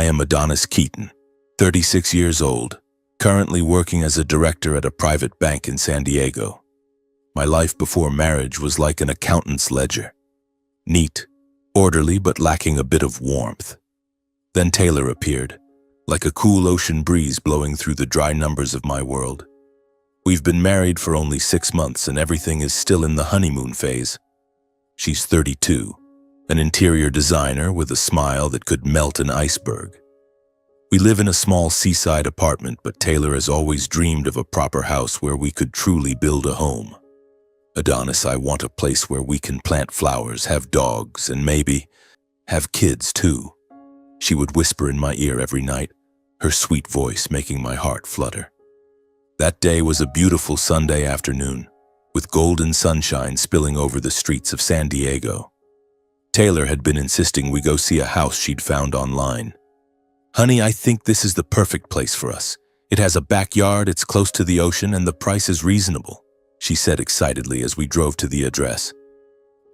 I am Adonis Keaton, 36 years old, currently working as a director at a private bank in San Diego. My life before marriage was like an accountant's ledger. Neat, orderly, but lacking a bit of warmth. Then Taylor appeared, like a cool ocean breeze blowing through the dry numbers of my world. We've been married for only 6 months and everything is still in the honeymoon phase. She's 32, an interior designer with a smile that could melt an iceberg. We live in a small seaside apartment, but Taylor has always dreamed of a proper house where we could truly build a home. Adonis, I want a place where we can plant flowers, have dogs, and maybe have kids too. She would whisper in my ear every night, her sweet voice making my heart flutter. That day was a beautiful Sunday afternoon, with golden sunshine spilling over the streets of San Diego. Taylor had been insisting we go see a house she'd found online. "Honey, I think this is the perfect place for us. It has a backyard, it's close to the ocean, and the price is reasonable," she said excitedly as we drove to the address.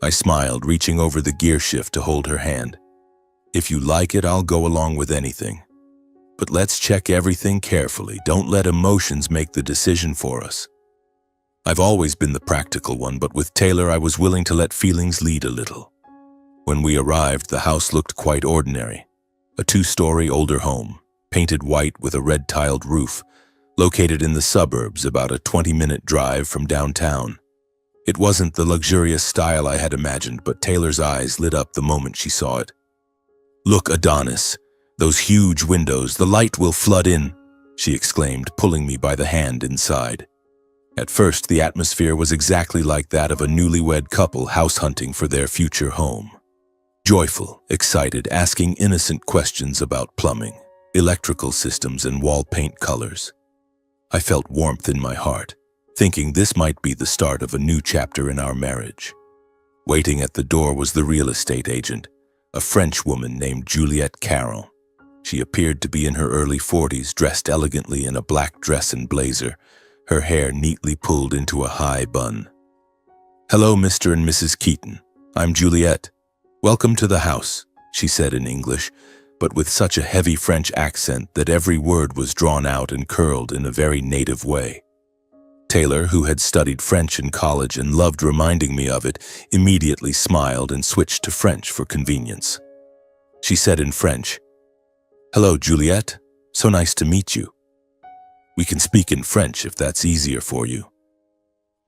I smiled, reaching over the gear shift to hold her hand. "If you like it, I'll go along with anything. But let's check everything carefully. Don't let emotions make the decision for us." I've always been the practical one, but with Taylor I was willing to let feelings lead a little. When we arrived, the house looked quite ordinary. A 2-story older home, painted white with a red-tiled roof, located in the suburbs about a 20-minute drive from downtown. It wasn't the luxurious style I had imagined, but Taylor's eyes lit up the moment she saw it. "Look, Adonis, those huge windows, the light will flood in," she exclaimed, pulling me by the hand inside. At first, the atmosphere was exactly like that of a newlywed couple house hunting for their future home. Joyful, excited, asking innocent questions about plumbing, electrical systems, and wall paint colors. I felt warmth in my heart, thinking this might be the start of a new chapter in our marriage. Waiting at the door was the real estate agent, a French woman named Juliette Carroll. She appeared to be in her early 40s, dressed elegantly in a black dress and blazer, her hair neatly pulled into a high bun. "Hello, Mr. and Mrs. Keaton. I'm Juliette. Welcome to the house," she said in English, but with such a heavy French accent that every word was drawn out and curled in a very native way. Taylor, who had studied French in college and loved reminding me of it, immediately smiled and switched to French for convenience. She said in French, "Hello, Juliette. So nice to meet you. We can speak in French if that's easier for you."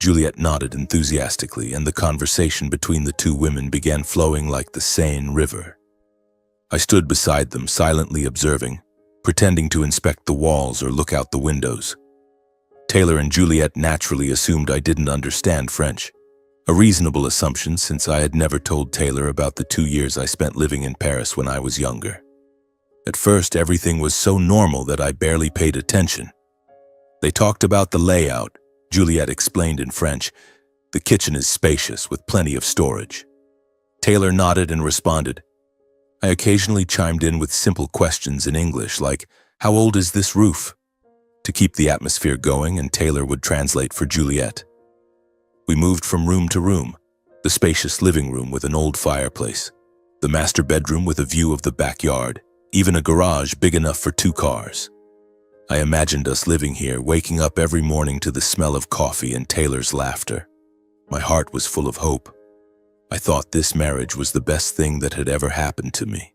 Juliette nodded enthusiastically, and the conversation between the two women began flowing like the Seine River. I stood beside them, silently observing, pretending to inspect the walls or look out the windows. Taylor and Juliette naturally assumed I didn't understand French, a reasonable assumption since I had never told Taylor about the 2 years I spent living in Paris when I was younger. At first, everything was so normal that I barely paid attention. They talked about the layout. Juliette explained in French, "The kitchen is spacious with plenty of storage." Taylor nodded and responded. I occasionally chimed in with simple questions in English like, "How old is this roof?" to keep the atmosphere going, and Taylor would translate for Juliette. We moved from room to room, the spacious living room with an old fireplace, the master bedroom with a view of the backyard, even a garage big enough for 2 cars. I imagined us living here, waking up every morning to the smell of coffee and Taylor's laughter. My heart was full of hope. I thought this marriage was the best thing that had ever happened to me.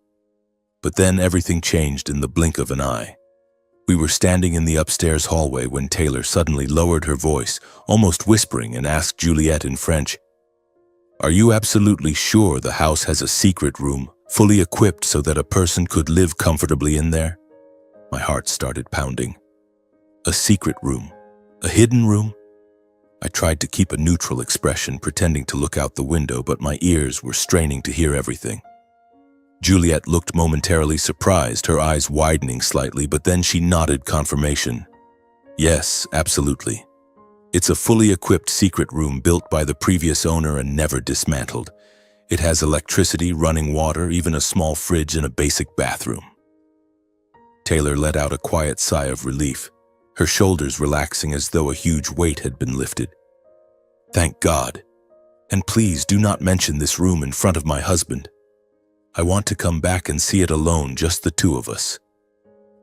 But then everything changed in the blink of an eye. We were standing in the upstairs hallway when Taylor suddenly lowered her voice, almost whispering, and asked Juliette in French, "Are you absolutely sure the house has a secret room, fully equipped so that a person could live comfortably in there?" My heart started pounding. A secret room? A hidden room? I tried to keep a neutral expression, pretending to look out the window, but my ears were straining to hear everything. Juliette looked momentarily surprised, her eyes widening slightly, but then she nodded confirmation. "Yes, absolutely. It's a fully equipped secret room built by the previous owner and never dismantled. It has electricity, running water, even a small fridge and a basic bathroom." Taylor let out a quiet sigh of relief, her shoulders relaxing as though a huge weight had been lifted. "Thank God. And please do not mention this room in front of my husband." I want to come back and see it alone, just the two of us.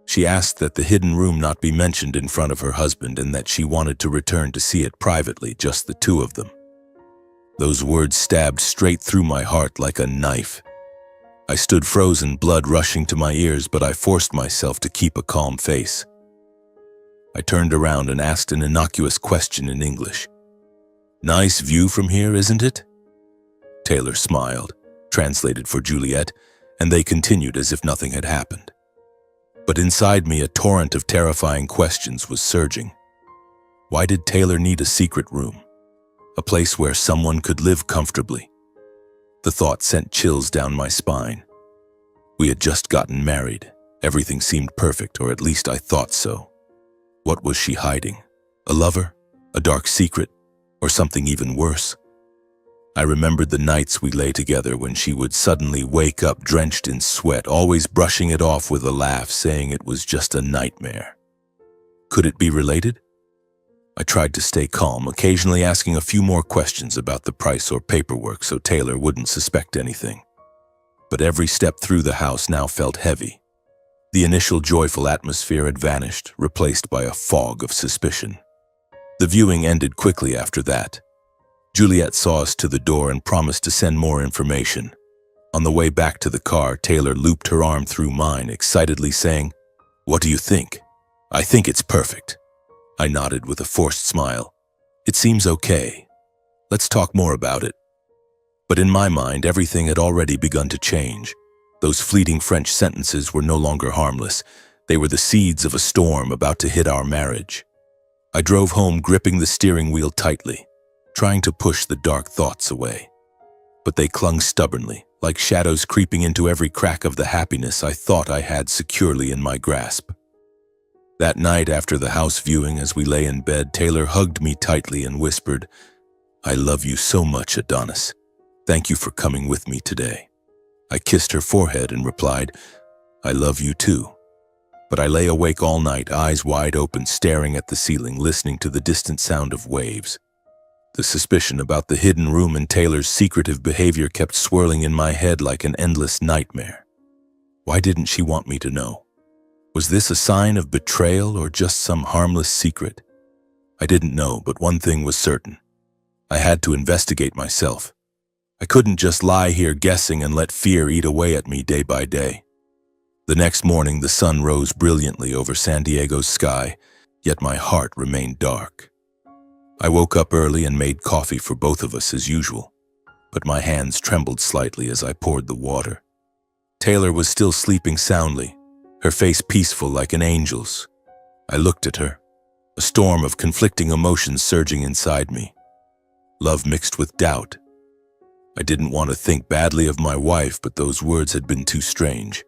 She asked that the hidden room not be mentioned in front of her husband and that she wanted to return to see it privately, just the two of them. Those words stabbed straight through my heart like a knife. I stood frozen, blood rushing to my ears, but I forced myself to keep a calm face. I turned around and asked an innocuous question in English. "Nice view from here, isn't it?" Taylor smiled, translated for Juliet, and they continued as if nothing had happened. But inside me, a torrent of terrifying questions was surging. Why did Taylor need a secret room? A place where someone could live comfortably? The thought sent chills down my spine. We had just gotten married. Everything seemed perfect, or at least I thought so. What was she hiding? A lover? A dark secret? Or something even worse? I remembered the nights we lay together when she would suddenly wake up drenched in sweat, always brushing it off with a laugh, saying it was just a nightmare. Could it be related? I tried to stay calm, occasionally asking a few more questions about the price or paperwork so Taylor wouldn't suspect anything. But every step through the house now felt heavy. The initial joyful atmosphere had vanished, replaced by a fog of suspicion. The viewing ended quickly after that. Juliet saw us to the door and promised to send more information. On the way back to the car, Taylor looped her arm through mine, excitedly saying, "What do you think?" "I think it's perfect." I nodded with a forced smile. "It seems okay. Let's talk more about it." But in my mind, everything had already begun to change. Those fleeting French sentences were no longer harmless. They were the seeds of a storm about to hit our marriage. I drove home, gripping the steering wheel tightly, trying to push the dark thoughts away. But they clung stubbornly, like shadows creeping into every crack of the happiness I thought I had securely in my grasp. That night after the house viewing, as we lay in bed, Taylor hugged me tightly and whispered, "I love you so much, Adonis. Thank you for coming with me today." I kissed her forehead and replied, "I love you too." But I lay awake all night, eyes wide open, staring at the ceiling, listening to the distant sound of waves. The suspicion about the hidden room and Taylor's secretive behavior kept swirling in my head like an endless nightmare. Why didn't she want me to know? Was this a sign of betrayal or just some harmless secret? I didn't know, but one thing was certain. I had to investigate myself. I couldn't just lie here guessing and let fear eat away at me day by day. The next morning, the sun rose brilliantly over San Diego's sky, yet my heart remained dark. I woke up early and made coffee for both of us as usual, but my hands trembled slightly as I poured the water. Taylor was still sleeping soundly, her face peaceful like an angel's. I looked at her, a storm of conflicting emotions surging inside me. Love mixed with doubt. I didn't want to think badly of my wife, but those words had been too strange.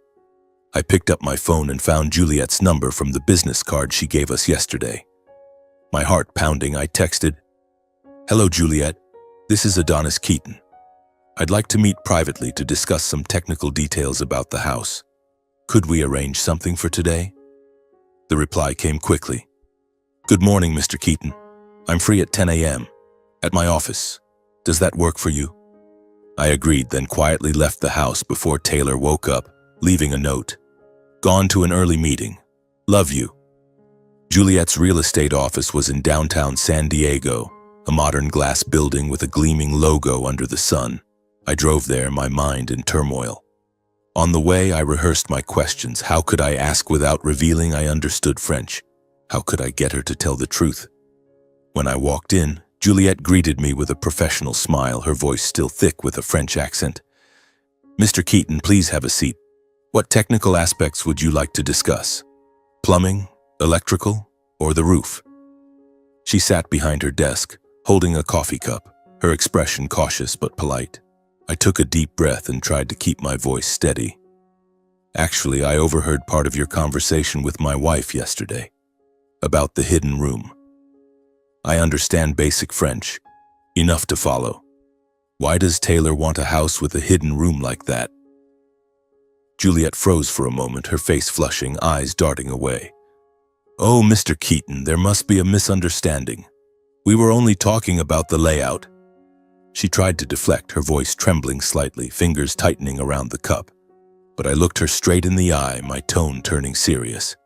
I picked up my phone and found Juliet's number from the business card she gave us yesterday. My heart pounding, I texted, "Hello, Juliet. This is Adonis Keaton. I'd like to meet privately to discuss some technical details about the house. Could we arrange something for today?" The reply came quickly. "Good morning, Mr. Keaton. I'm free at 10 a.m. at my office. Does that work for you?" I agreed, then quietly left the house before Taylor woke up, leaving a note. "Gone to an early meeting. Love you." Juliet's real estate office was in downtown San Diego, a modern glass building with a gleaming logo under the sun. I drove there, my mind in turmoil. On the way, I rehearsed my questions. How could I ask without revealing I understood French? How could I get her to tell the truth? When I walked in, Juliet greeted me with a professional smile, her voice still thick with a French accent. "Mr. Keaton, please have a seat. What technical aspects would you like to discuss? Plumbing, electrical, or the roof?" She sat behind her desk, holding a coffee cup, her expression cautious but polite. I took a deep breath and tried to keep my voice steady. "Actually, I overheard part of your conversation with my wife yesterday, about the hidden room. I understand basic French, enough to follow. Why does Taylor want a house with a hidden room like that?" Juliet froze for a moment, her face flushing, eyes darting away. "Oh, Mr. Keaton, there must be a misunderstanding. We were only talking about the layout." She tried to deflect, her voice trembling slightly, fingers tightening around the cup. but I looked her straight in the eye, my tone turning serious.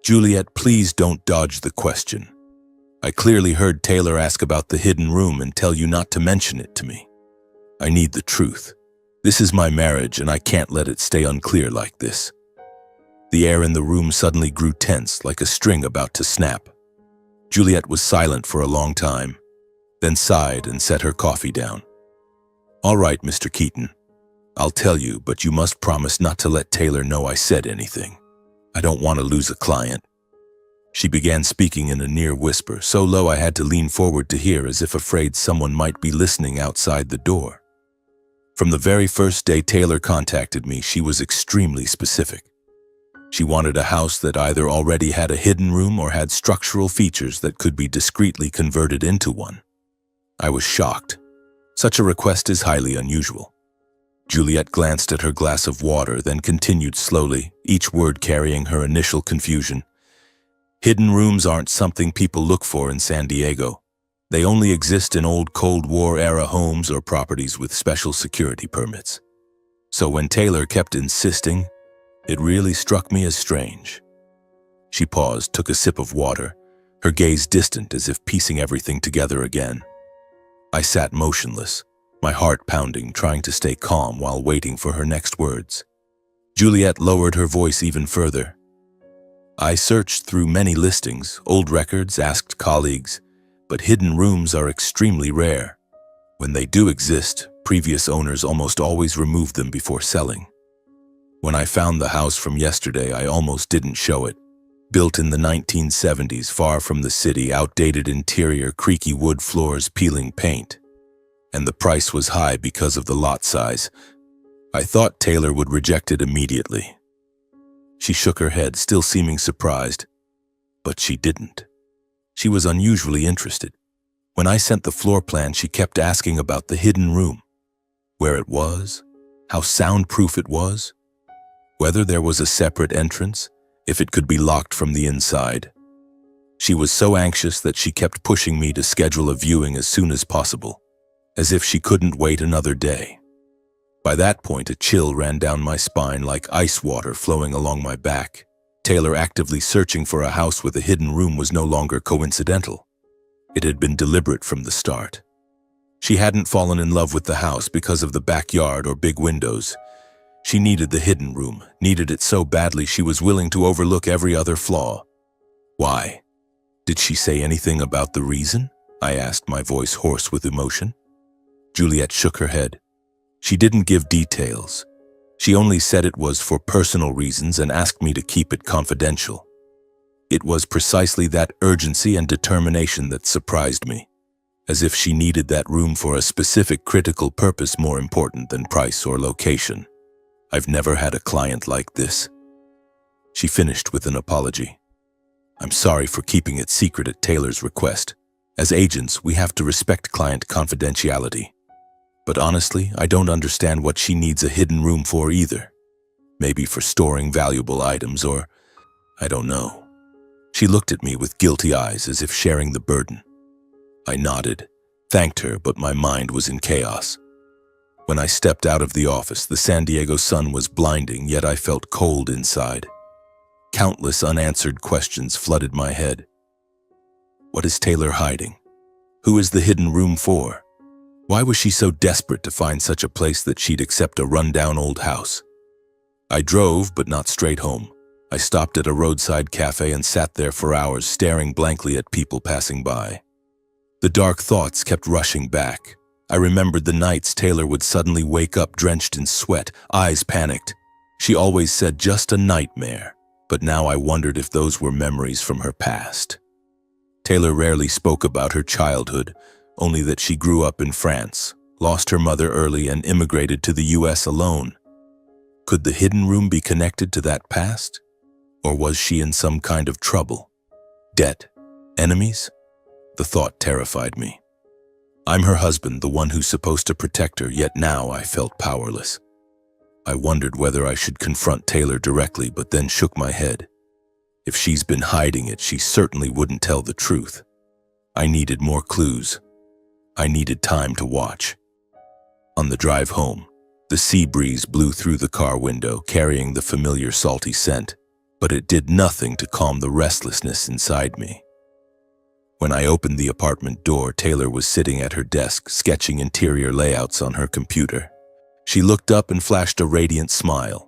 "Juliet, please don't dodge the question. I clearly heard Taylor ask about the hidden room and tell you not to mention it to me. I need the truth. This is my marriage and I can't let it stay unclear like this." The air in the room suddenly grew tense, like a string about to snap. Juliet was silent for a long time, then sighed and set her coffee down. "All right, Mr. Keaton. I'll tell you, but you must promise not to let Taylor know I said anything. I don't want to lose a client." She began speaking in a near whisper, so low I had to lean forward to hear, as if afraid someone might be listening outside the door. From the very first day Taylor contacted me, she was extremely specific. She wanted a house that either already had a hidden room or had structural features that could be discreetly converted into one. I was shocked. Such a request is highly unusual. Juliet glanced at her glass of water, then continued slowly, each word carrying her initial confusion. "Hidden rooms aren't something people look for in San Diego. They only exist in old Cold War-era homes or properties with special security permits. So when Taylor kept insisting, it really struck me as strange." She paused, took a sip of water, her gaze distant as if piecing everything together again. I sat motionless, my heart pounding, trying to stay calm while waiting for her next words. Juliet lowered her voice even further. "I searched through many listings, old records, asked colleagues, but hidden rooms are extremely rare. When they do exist, previous owners almost always remove them before selling. When I found the house from yesterday, I almost didn't show it. Built in the 1970s, far from the city, outdated interior, creaky wood floors, peeling paint. And the price was high because of the lot size. I thought Taylor would reject it immediately." She shook her head, still seeming surprised. But she didn't. She was unusually interested. When I sent the floor plan, she kept asking about the hidden room. Where it was, how soundproof it was, whether there was a separate entrance, if it could be locked from the inside. She was so anxious that she kept pushing me to schedule a viewing as soon as possible, as if she couldn't wait another day. By that point, a chill ran down my spine like ice water flowing along my back. Taylor actively searching for a house with a hidden room was no longer coincidental. It had been deliberate from the start. She hadn't fallen in love with the house because of the backyard or big windows. She needed the hidden room, needed it so badly she was willing to overlook every other flaw. Why? Did she say anything about the reason? I asked, my voice hoarse with emotion. Juliet shook her head. She didn't give details. She only said it was for personal reasons and asked me to keep it confidential. It was precisely that urgency and determination that surprised me, as if she needed that room for a specific critical purpose more important than price or location. I've never had a client like this. She finished with an apology. I'm sorry for keeping it secret at Taylor's request. As agents, we have to respect client confidentiality. But honestly, I don't understand what she needs a hidden room for either. Maybe for storing valuable items or, I don't know. She looked at me with guilty eyes as if sharing the burden. I nodded, thanked her, but my mind was in chaos. When I stepped out of the office, the San Diego sun was blinding, yet I felt cold inside. Countless unanswered questions flooded my head. What is Taylor hiding? Who is the hidden room for? Why was she so desperate to find such a place that she'd accept a rundown old house? I drove, but not straight home. I stopped at a roadside cafe and sat there for hours, staring blankly at people passing by. The dark thoughts kept rushing back. I remembered the nights Taylor would suddenly wake up drenched in sweat, eyes panicked. She always said just a nightmare, but now I wondered if those were memories from her past. Taylor rarely spoke about her childhood, only that she grew up in France, lost her mother early, and immigrated to the US alone. Could the hidden room be connected to that past? Or was she in some kind of trouble? Debt? Enemies? The thought terrified me. I'm her husband, the one who's supposed to protect her, yet now I felt powerless. I wondered whether I should confront Taylor directly, but then shook my head. If she's been hiding it, she certainly wouldn't tell the truth. I needed more clues. I needed time to watch. On the drive home, The sea breeze blew through the car window, carrying the familiar salty scent, but it did nothing to calm the restlessness inside me. When I opened the apartment door, Taylor was sitting at her desk, sketching interior layouts on her computer. She looked up and flashed a radiant smile.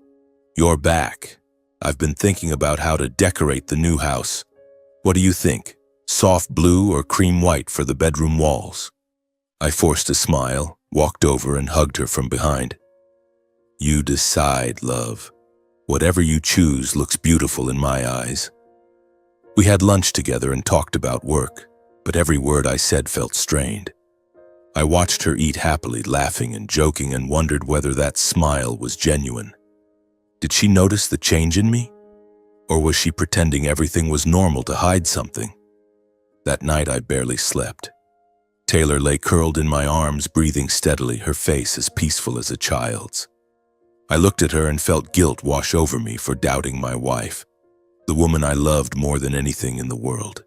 "You're back. I've been thinking about how to decorate the new house. What do you think? Soft blue or cream white for the bedroom walls?" I forced a smile, walked over and hugged her from behind. "You decide, love. Whatever you choose looks beautiful in my eyes." We had lunch together and talked about work, but every word I said felt strained. I watched her eat happily, laughing and joking, and wondered whether that smile was genuine. Did she notice the change in me? Or was she pretending everything was normal to hide something? That night I barely slept. Taylor lay curled in my arms, breathing steadily, her face as peaceful as a child's. I looked at her and felt guilt wash over me for doubting my wife, the woman I loved more than anything in the world.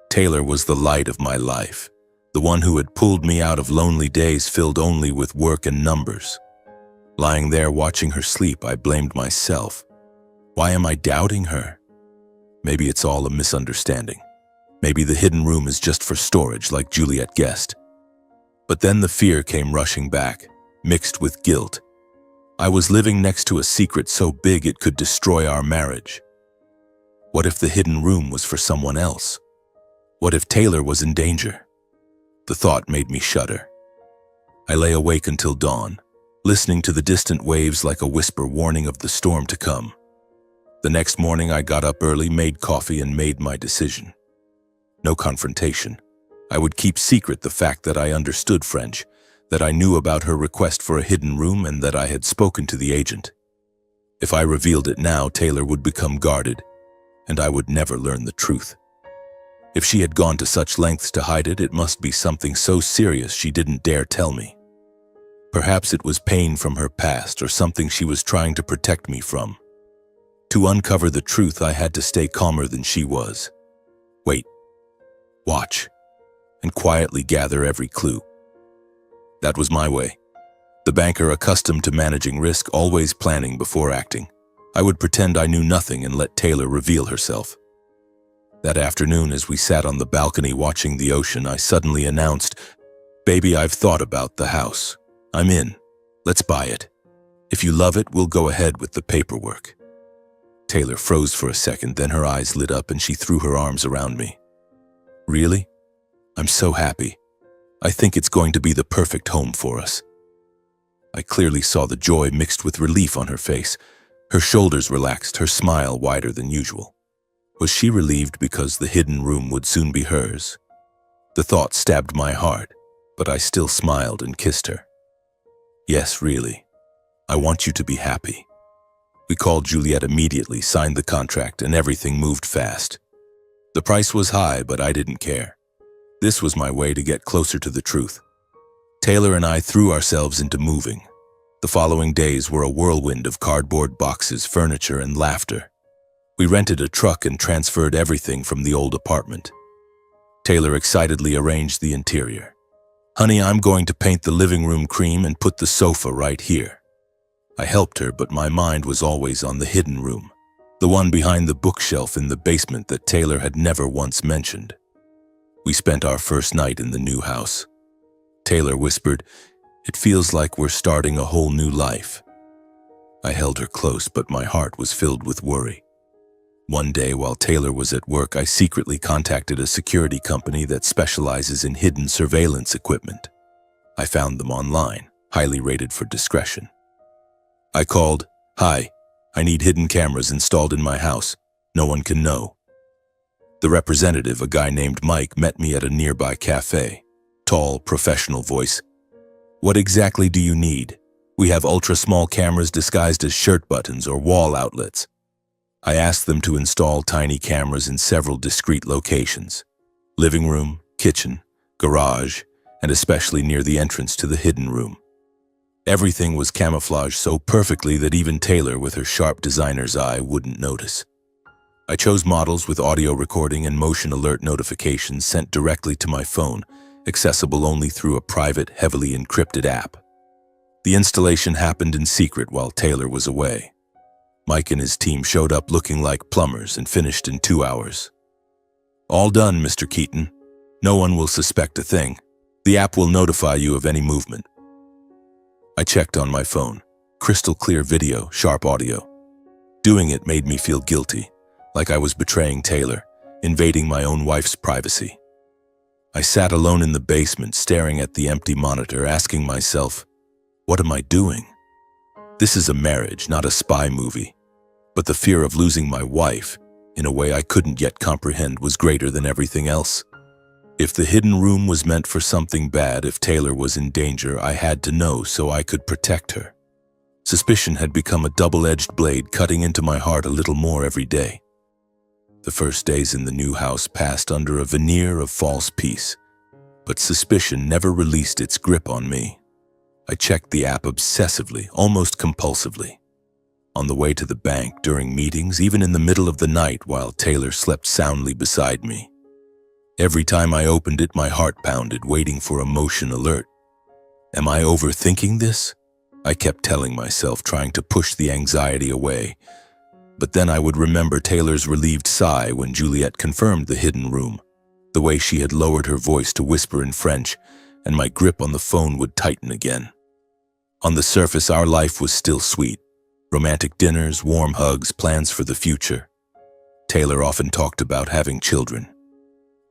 Taylor was the light of my life, the one who had pulled me out of lonely days filled only with work and numbers. Lying there watching her sleep, I blamed myself. Why am I doubting her? Maybe it's all a misunderstanding. Maybe the hidden room is just for storage, like Juliet guessed. But then the fear came rushing back, mixed with guilt. I was living next to a secret so big it could destroy our marriage. What if the hidden room was for someone else? What if Taylor was in danger? The thought made me shudder. I lay awake until dawn, listening to the distant waves like a whisper warning of the storm to come. The next morning I got up early, made coffee, and made my decision. No confrontation. I would keep secret the fact that I understood French, that I knew about her request for a hidden room, and that I had spoken to the agent. If I revealed it now, Taylor would become guarded, and I would never learn the truth. If she had gone to such lengths to hide it, it must be something so serious she didn't dare tell me. Perhaps it was pain from her past or something she was trying to protect me from. To uncover the truth, I had to stay calmer than she was. Wait, watch, and quietly gather every clue. That was my way. The banker accustomed to managing risk, always planning before acting. I would pretend I knew nothing and let Taylor reveal herself. That afternoon, as we sat on the balcony watching the ocean, I suddenly announced, "Baby, I've thought about the house. I'm in. Let's buy it. If you love it, we'll go ahead with the paperwork." Taylor froze for a second, then her eyes lit up and she threw her arms around me. "Really? I'm so happy. I think it's going to be the perfect home for us." I clearly saw the joy mixed with relief on her face. Her shoulders relaxed, her smile wider than usual. Was she relieved because the hidden room would soon be hers? The thought stabbed my heart, but I still smiled and kissed her. "Yes, really. I want you to be happy." We called Juliet immediately, signed the contract, and everything moved fast. The price was high, but I didn't care. This was my way to get closer to the truth. Taylor and I threw ourselves into moving. The following days were a whirlwind of cardboard boxes, furniture, and laughter. We rented a truck and transferred everything from the old apartment. Taylor excitedly arranged the interior. "Honey, I'm going to paint the living room cream and put the sofa right here." I helped her, but my mind was always on the hidden room, the one behind the bookshelf in the basement that Taylor had never once mentioned. We spent our first night in the new house. Taylor whispered, "It feels like we're starting a whole new life." I held her close, but my heart was filled with worry. One day, while Taylor was at work, I secretly contacted a security company that specializes in hidden surveillance equipment. I found them online, highly rated for discretion. I called, "Hi, I need hidden cameras installed in my house. No one can know." The representative, a guy named Mike, met me at a nearby cafe. Tall, professional voice. "What exactly do you need? We have ultra-small cameras disguised as shirt buttons or wall outlets." I asked them to install tiny cameras in several discreet locations: living room, kitchen, garage, and especially near the entrance to the hidden room. Everything was camouflaged so perfectly that even Taylor, with her sharp designer's eye, wouldn't notice. I chose models with audio recording and motion alert notifications sent directly to my phone, accessible only through a private, heavily encrypted app. The installation happened in secret while Taylor was away. Mike and his team showed up looking like plumbers and finished in 2 hours. "All done, Mr. Keaton. No one will suspect a thing. The app will notify you of any movement." I checked on my phone. Crystal clear video, sharp audio. Doing it made me feel guilty, like I was betraying Taylor, invading my own wife's privacy. I sat alone in the basement, staring at the empty monitor, asking myself, what am I doing? This is a marriage, not a spy movie. But the fear of losing my wife, in a way I couldn't yet comprehend, was greater than everything else. If the hidden room was meant for something bad, if Taylor was in danger, I had to know so I could protect her. Suspicion had become a double-edged blade, cutting into my heart a little more every day. The first days in the new house passed under a veneer of false peace, but suspicion never released its grip on me. I checked the app obsessively, almost compulsively. On the way to the bank, during meetings, even in the middle of the night while Taylor slept soundly beside me. Every time I opened it, my heart pounded, waiting for a motion alert. Am I overthinking this? I kept telling myself, trying to push the anxiety away. But then I would remember Taylor's relieved sigh when Juliet confirmed the hidden room, the way she had lowered her voice to whisper in French, and my grip on the phone would tighten again. On the surface, our life was still sweet. Romantic dinners, warm hugs, plans for the future. Taylor often talked about having children.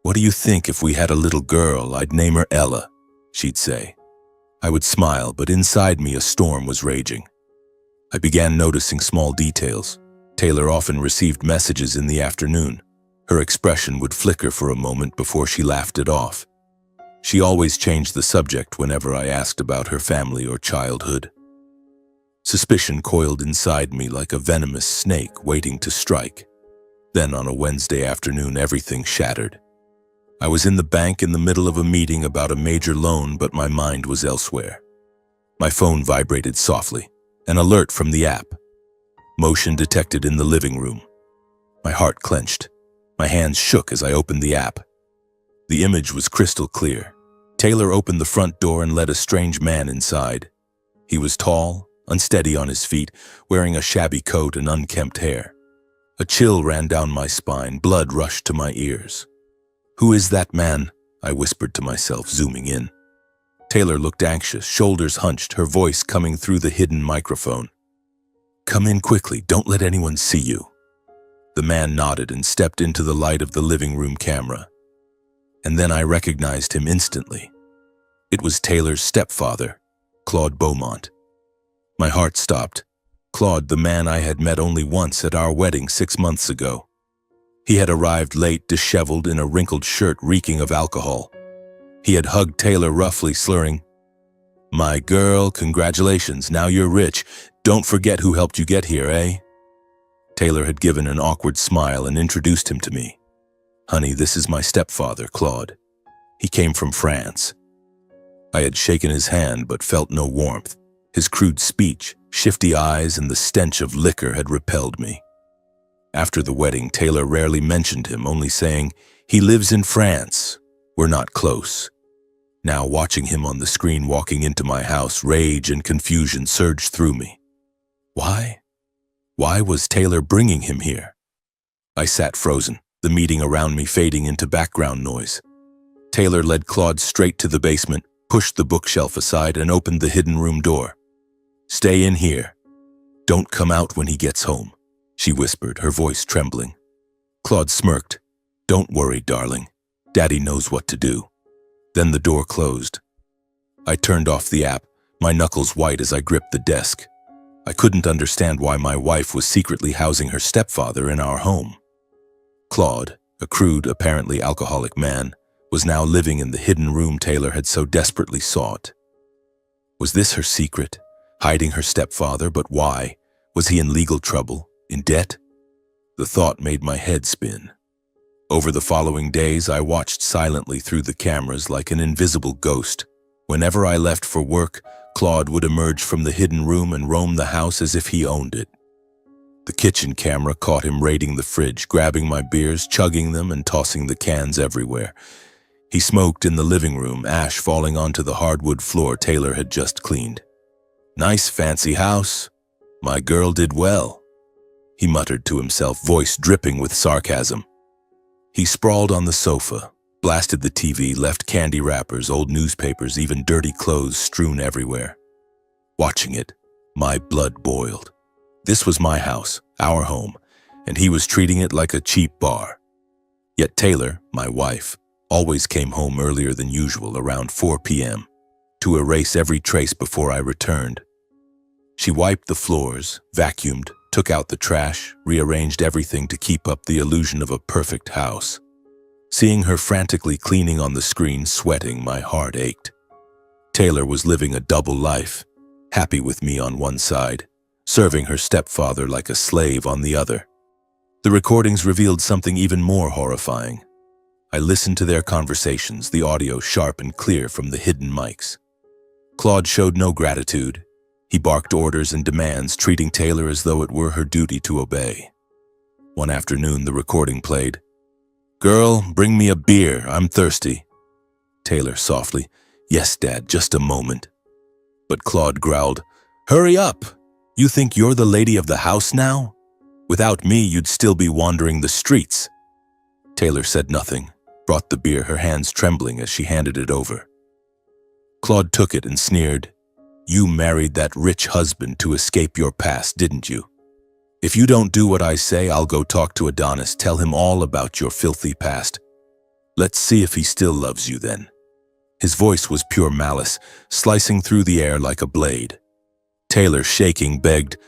"What do you think if we had a little girl? I'd name her Ella," she'd say. I would smile, but inside me a storm was raging. I began noticing small details. Taylor often received messages in the afternoon. Her expression would flicker for a moment before she laughed it off. She always changed the subject whenever I asked about her family or childhood. Suspicion coiled inside me like a venomous snake waiting to strike. Then on a Wednesday afternoon, everything shattered. I was in the bank in the middle of a meeting about a major loan, but my mind was elsewhere. My phone vibrated softly, an alert from the app. Motion detected in the living room. My heart clenched. My hands shook as I opened the app. The image was crystal clear. Taylor opened the front door and let a strange man inside. He was tall, unsteady on his feet, wearing a shabby coat and unkempt hair. A chill ran down my spine, blood rushed to my ears. "Who is that man?" I whispered to myself, zooming in. Taylor looked anxious, shoulders hunched, her voice coming through the hidden microphone. "Come in quickly, don't let anyone see you." The man nodded and stepped into the light of the living room camera. And then I recognized him instantly. It was Taylor's stepfather, Claude Beaumont. My heart stopped. Claude, the man I had met only once at our wedding 6 months ago. He had arrived late, disheveled, in a wrinkled shirt reeking of alcohol. He had hugged Taylor roughly, slurring, "My girl, congratulations, now you're rich. Don't forget who helped you get here, eh?" Taylor had given an awkward smile and introduced him to me. "Honey, this is my stepfather, Claude. He came from France." I had shaken his hand but felt no warmth. His crude speech, shifty eyes, and the stench of liquor had repelled me. After the wedding, Taylor rarely mentioned him, only saying, "He lives in France. We're not close." Now, watching him on the screen walking into my house, rage and confusion surged through me. Why? Why was Taylor bringing him here? I sat frozen, the meeting around me fading into background noise. Taylor led Claude straight to the basement, pushed the bookshelf aside, and opened the hidden room door. "Stay in here. Don't come out when he gets home," she whispered, her voice trembling. Claude smirked. "Don't worry, darling. Daddy knows what to do." Then the door closed. I turned off the app, my knuckles white as I gripped the desk. I couldn't understand why my wife was secretly housing her stepfather in our home. Claude, a crude, apparently alcoholic man, was now living in the hidden room Taylor had so desperately sought. Was this her secret? Hiding her stepfather, but why? Was he in legal trouble? In debt? The thought made my head spin. Over the following days, I watched silently through the cameras like an invisible ghost. Whenever I left for work, Claude would emerge from the hidden room and roam the house as if he owned it. The kitchen camera caught him raiding the fridge, grabbing my beers, chugging them, and tossing the cans everywhere. He smoked in the living room, ash falling onto the hardwood floor Taylor had just cleaned. Nice fancy house. My girl did well, he muttered to himself, voice dripping with sarcasm. He sprawled on the sofa, blasted the TV, left candy wrappers, old newspapers, even dirty clothes strewn everywhere. Watching it, my blood boiled. This was my house, our home, and he was treating it like a cheap bar. Yet Taylor, my wife, always came home earlier than usual, around 4 p.m., to erase every trace before I returned. She wiped the floors, vacuumed, took out the trash, rearranged everything to keep up the illusion of a perfect house. Seeing her frantically cleaning on the screen, sweating, my heart ached. Taylor was living a double life, happy with me on one side, serving her stepfather like a slave on the other. The recordings revealed something even more horrifying. I listened to their conversations, the audio sharp and clear from the hidden mics. Claude showed no gratitude. He barked orders and demands, treating Taylor as though it were her duty to obey. One afternoon, the recording played. "Girl, bring me a beer, I'm thirsty." Taylor softly, "Yes, Dad, just a moment." But Claude growled, "Hurry up! You think you're the lady of the house now? Without me, you'd still be wandering the streets." Taylor said nothing, brought the beer, her hands trembling as she handed it over. Claude took it and sneered, "You married that rich husband to escape your past, didn't you? If you don't do what I say, I'll go talk to Adonis, tell him all about your filthy past. Let's see if he still loves you then." His voice was pure malice, slicing through the air like a blade. Taylor, shaking, begged,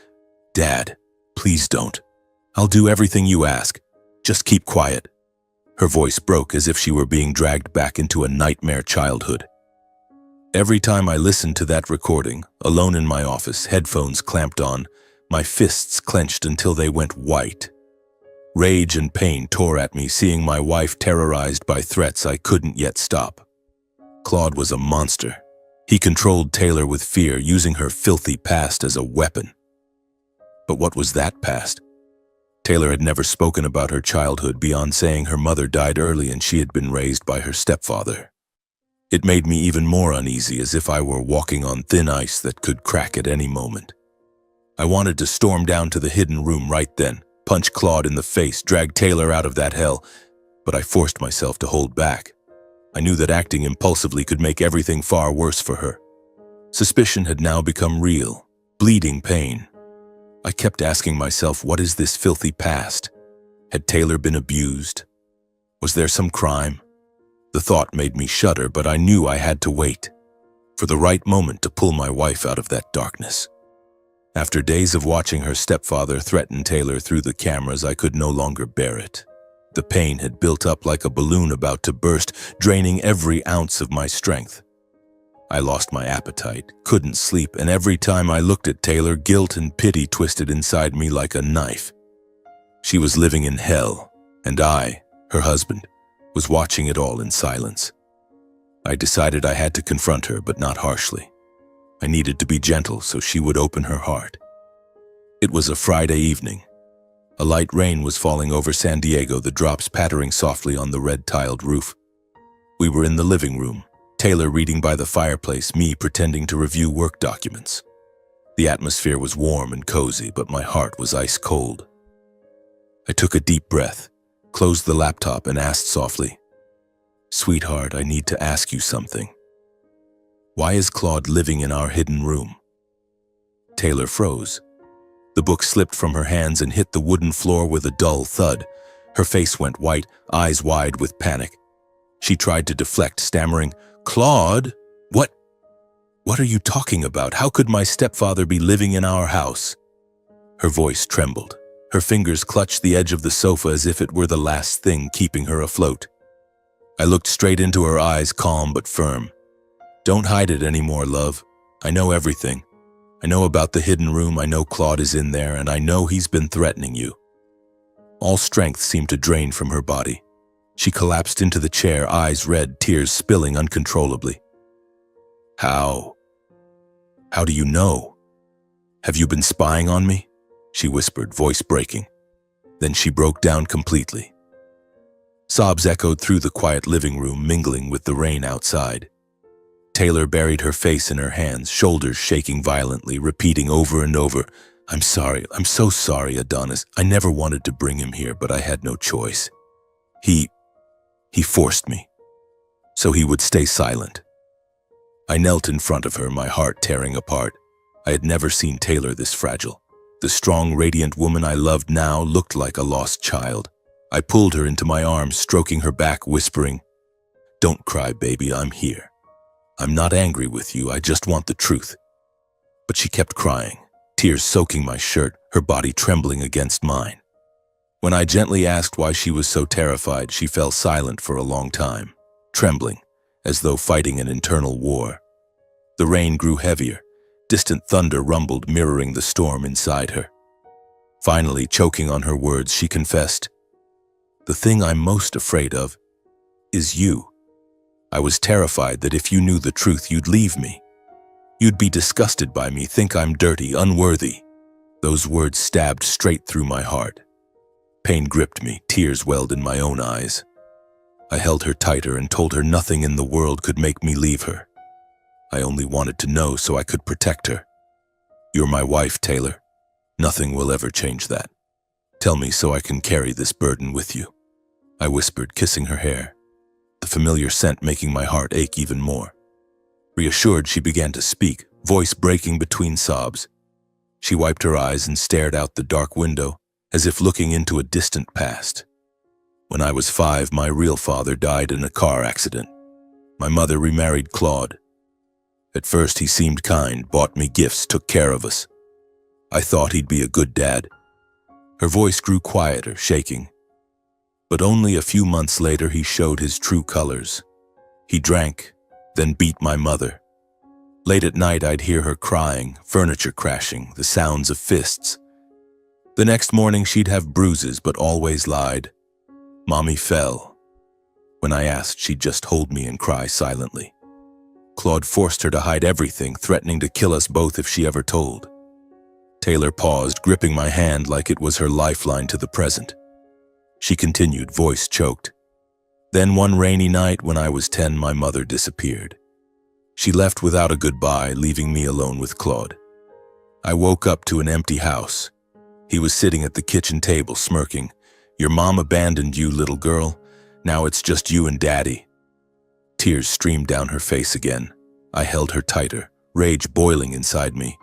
"Dad, please don't. I'll do everything you ask. Just keep quiet." Her voice broke as if she were being dragged back into a nightmare childhood. Every time I listened to that recording, alone in my office, headphones clamped on, my fists clenched until they went white. Rage and pain tore at me, seeing my wife terrorized by threats I couldn't yet stop. Claude was a monster. He controlled Taylor with fear, using her filthy past as a weapon. But what was that past? Taylor had never spoken about her childhood beyond saying her mother died early and she had been raised by her stepfather. It made me even more uneasy, as if I were walking on thin ice that could crack at any moment. I wanted to storm down to the hidden room right then, punch Claude in the face, drag Taylor out of that hell, but I forced myself to hold back. I knew that acting impulsively could make everything far worse for her. Suspicion had now become real, bleeding pain. I kept asking myself, what is this filthy past? Had Taylor been abused? Was there some crime? The thought made me shudder, but I knew I had to wait for the right moment to pull my wife out of that darkness. After days of watching her stepfather threaten Taylor through the cameras, I could no longer bear it. The pain had built up like a balloon about to burst, draining every ounce of my strength. I lost my appetite, couldn't sleep, and every time I looked at Taylor, guilt and pity twisted inside me like a knife. She was living in hell, and I, her husband, was watching it all in silence. I decided I had to confront her, but not harshly. I needed to be gentle so she would open her heart. It was a Friday evening. A light rain was falling over San Diego, the drops pattering softly on the red-tiled roof. We were in the living room, Taylor reading by the fireplace, me pretending to review work documents. The atmosphere was warm and cozy, but my heart was ice cold. I took a deep breath, closed the laptop, and asked softly, "Sweetheart, I need to ask you something. Why is Claude living in our hidden room?" Taylor froze. The book slipped from her hands and hit the wooden floor with a dull thud. Her face went white, eyes wide with panic. She tried to deflect, stammering, "Claude, what are you talking about? How could my stepfather be living in our house?" Her voice trembled. Her fingers clutched the edge of the sofa as if it were the last thing keeping her afloat. I looked straight into her eyes, calm but firm. "Don't hide it anymore, love. I know everything. I know about the hidden room, I know Claude is in there, and I know he's been threatening you." All strength seemed to drain from her body. She collapsed into the chair, eyes red, tears spilling uncontrollably. How do you know? Have you been spying on me?" she whispered, voice breaking. Then she broke down completely. Sobs echoed through the quiet living room, mingling with the rain outside. Taylor buried her face in her hands, shoulders shaking violently, repeating over and over, "I'm sorry, I'm so sorry, Adonis. I never wanted to bring him here, but I had no choice. He forced me, so he would stay silent." I knelt in front of her, my heart tearing apart. I had never seen Taylor this fragile. The strong, radiant woman I loved now looked like a lost child. I pulled her into my arms, stroking her back, whispering, "Don't cry, baby, I'm here. I'm not angry with you, I just want the truth." But she kept crying, tears soaking my shirt, her body trembling against mine. When I gently asked why she was so terrified, she fell silent for a long time, trembling, as though fighting an internal war. The rain grew heavier. Distant thunder rumbled, mirroring the storm inside her. Finally, choking on her words, she confessed, "The thing I'm most afraid of is you. I was terrified that if you knew the truth, you'd leave me. You'd be disgusted by me, think I'm dirty, unworthy." Those words stabbed straight through my heart. Pain gripped me, tears welled in my own eyes. I held her tighter and told her nothing in the world could make me leave her. I only wanted to know so I could protect her. "You're my wife, Taylor. Nothing will ever change that. Tell me so I can carry this burden with you," I whispered, kissing her hair, the familiar scent making my heart ache even more. Reassured, she began to speak, voice breaking between sobs. She wiped her eyes and stared out the dark window, as if looking into a distant past. "When I was 5, my real father died in a car accident. My mother remarried Claude. At first he seemed kind, bought me gifts, took care of us. I thought he'd be a good dad." Her voice grew quieter, shaking. But only a few months later he showed his true colors. He drank, then beat my mother. Late at night I'd hear her crying, furniture crashing, the sounds of fists. The next morning she'd have bruises but always lied. "Mommy fell." When I asked, she'd just hold me and cry silently. Claude forced her to hide everything, threatening to kill us both if she ever told. Taylor paused, gripping my hand like it was her lifeline to the present. She continued, voice choked. "Then one rainy night when I was 10, my mother disappeared. She left without a goodbye, leaving me alone with Claude. I woke up to an empty house. He was sitting at the kitchen table, smirking. 'Your mom abandoned you, little girl. Now it's just you and Daddy.' Tears streamed down her face again. I held her tighter, rage boiling inside me.